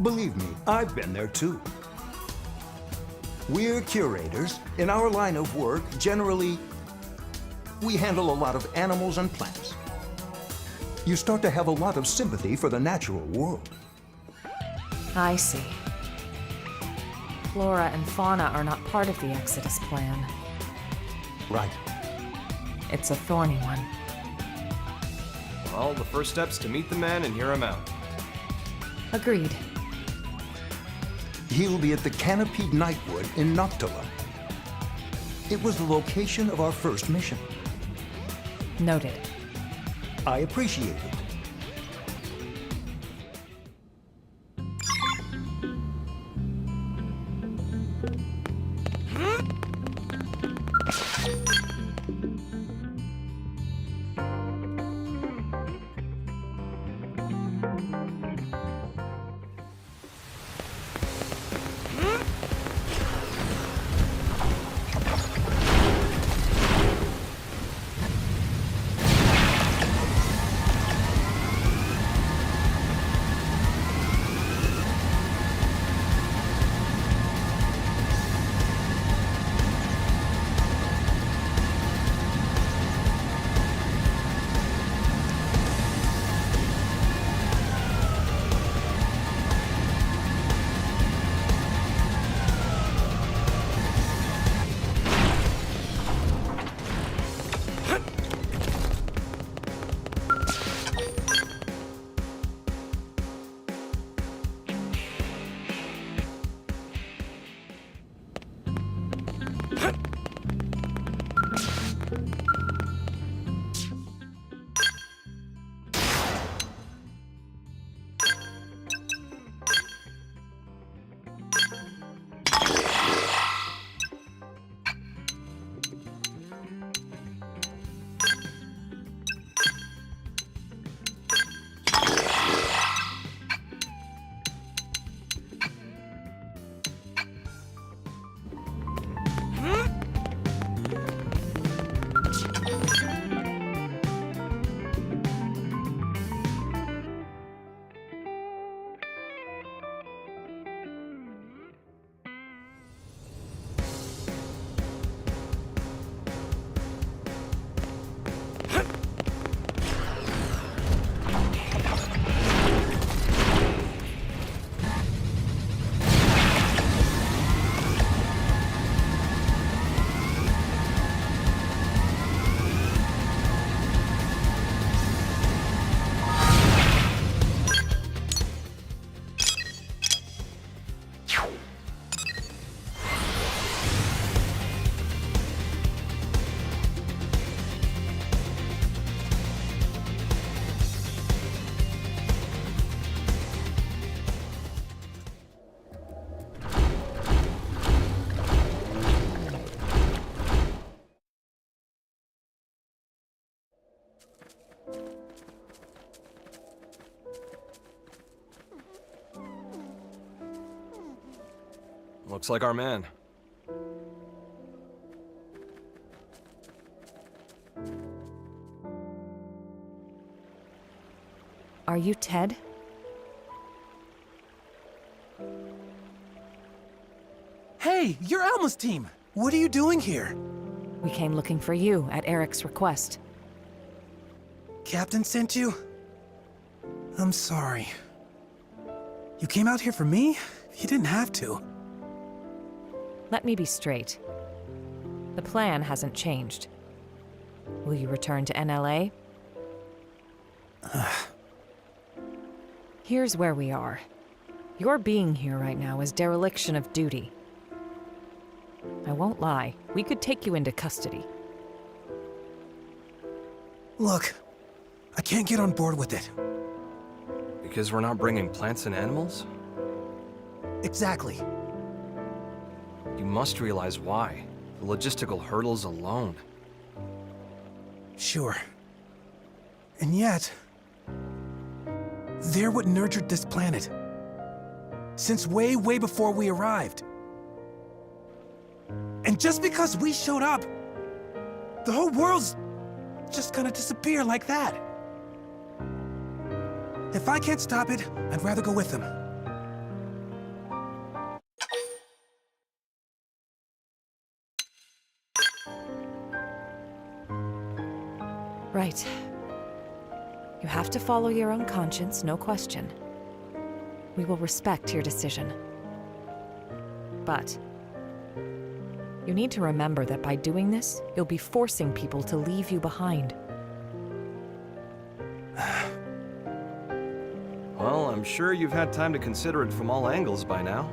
Believe me, I've been there too. We're curators. In our line of work, generally, we handle a lot of animals and plants. You start to have a lot of sympathy for the natural world. I see. Flora and fauna are not part of the Exodus plan. Right. It's a thorny one. Well, the first step's to meet the man and hear him out. Agreed. He'll be at the Canopied Nightwood in Noctula. It was the location of our first mission. Noted. I appreciate it. Looks like our man. Are you Ted? Hey, you're Alma's team! What are you doing here? We came looking for you at Eric's request. Captain sent you? I'm sorry. You came out here for me? You didn't have to. Let me be straight. The plan hasn't changed. Will you return to NLA? Here's where we are. Your being here right now is dereliction of duty. I won't lie, we could take you into custody. Look, I can't get on board with it. Because we're not bringing plants and animals? Exactly. You must realize why. The logistical hurdles alone. Sure. And yet, they're what nurtured this planet. Since way, way before we arrived. And just because we showed up, the whole world's just gonna disappear like that. If I can't stop it, I'd rather go with them. Right. You have to follow your own conscience, no question. We will respect your decision. But you need to remember that by doing this, you'll be forcing people to leave you behind. Well, I'm sure you've had time to consider it from all angles by now.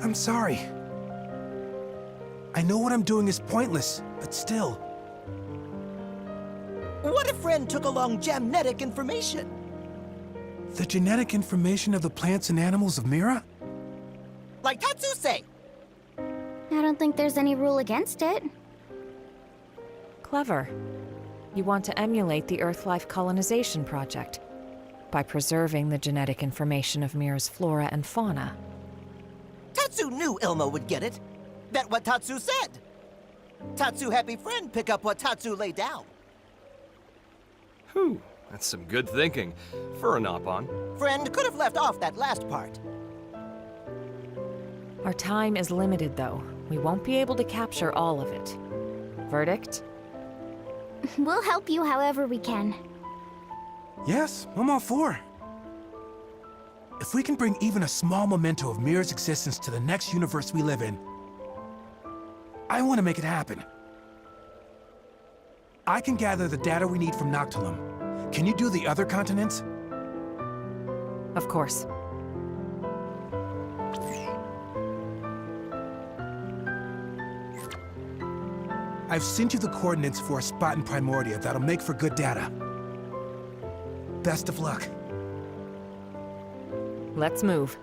I'm sorry. I know what I'm doing is pointless, but still. What if Friend took along genetic information? The genetic information of the plants and animals of Mira? Like Tatsu say. I don't think there's any rule against it. Clever. You want to emulate the Earth-life colonization project by preserving the genetic information of Mira's flora and fauna. Tatsu knew Ilmo would get it. Bet what Tatsu said. Tatsu happy Friend pick up what Tatsu laid down. Whew, that's some good thinking. For an op-on. Friend could have left off that last part. Our time is limited, though. We won't be able to capture all of it. Verdict? We'll help you however we can. Yes, I'm all for. If we can bring even a small memento of Mira's existence to the next universe we live in, I want to make it happen. I can gather the data we need from Noctilum. Can you do the other continents? Of course. I've sent you the coordinates for a spot in Primordia that'll make for good data. Best of luck. Let's move.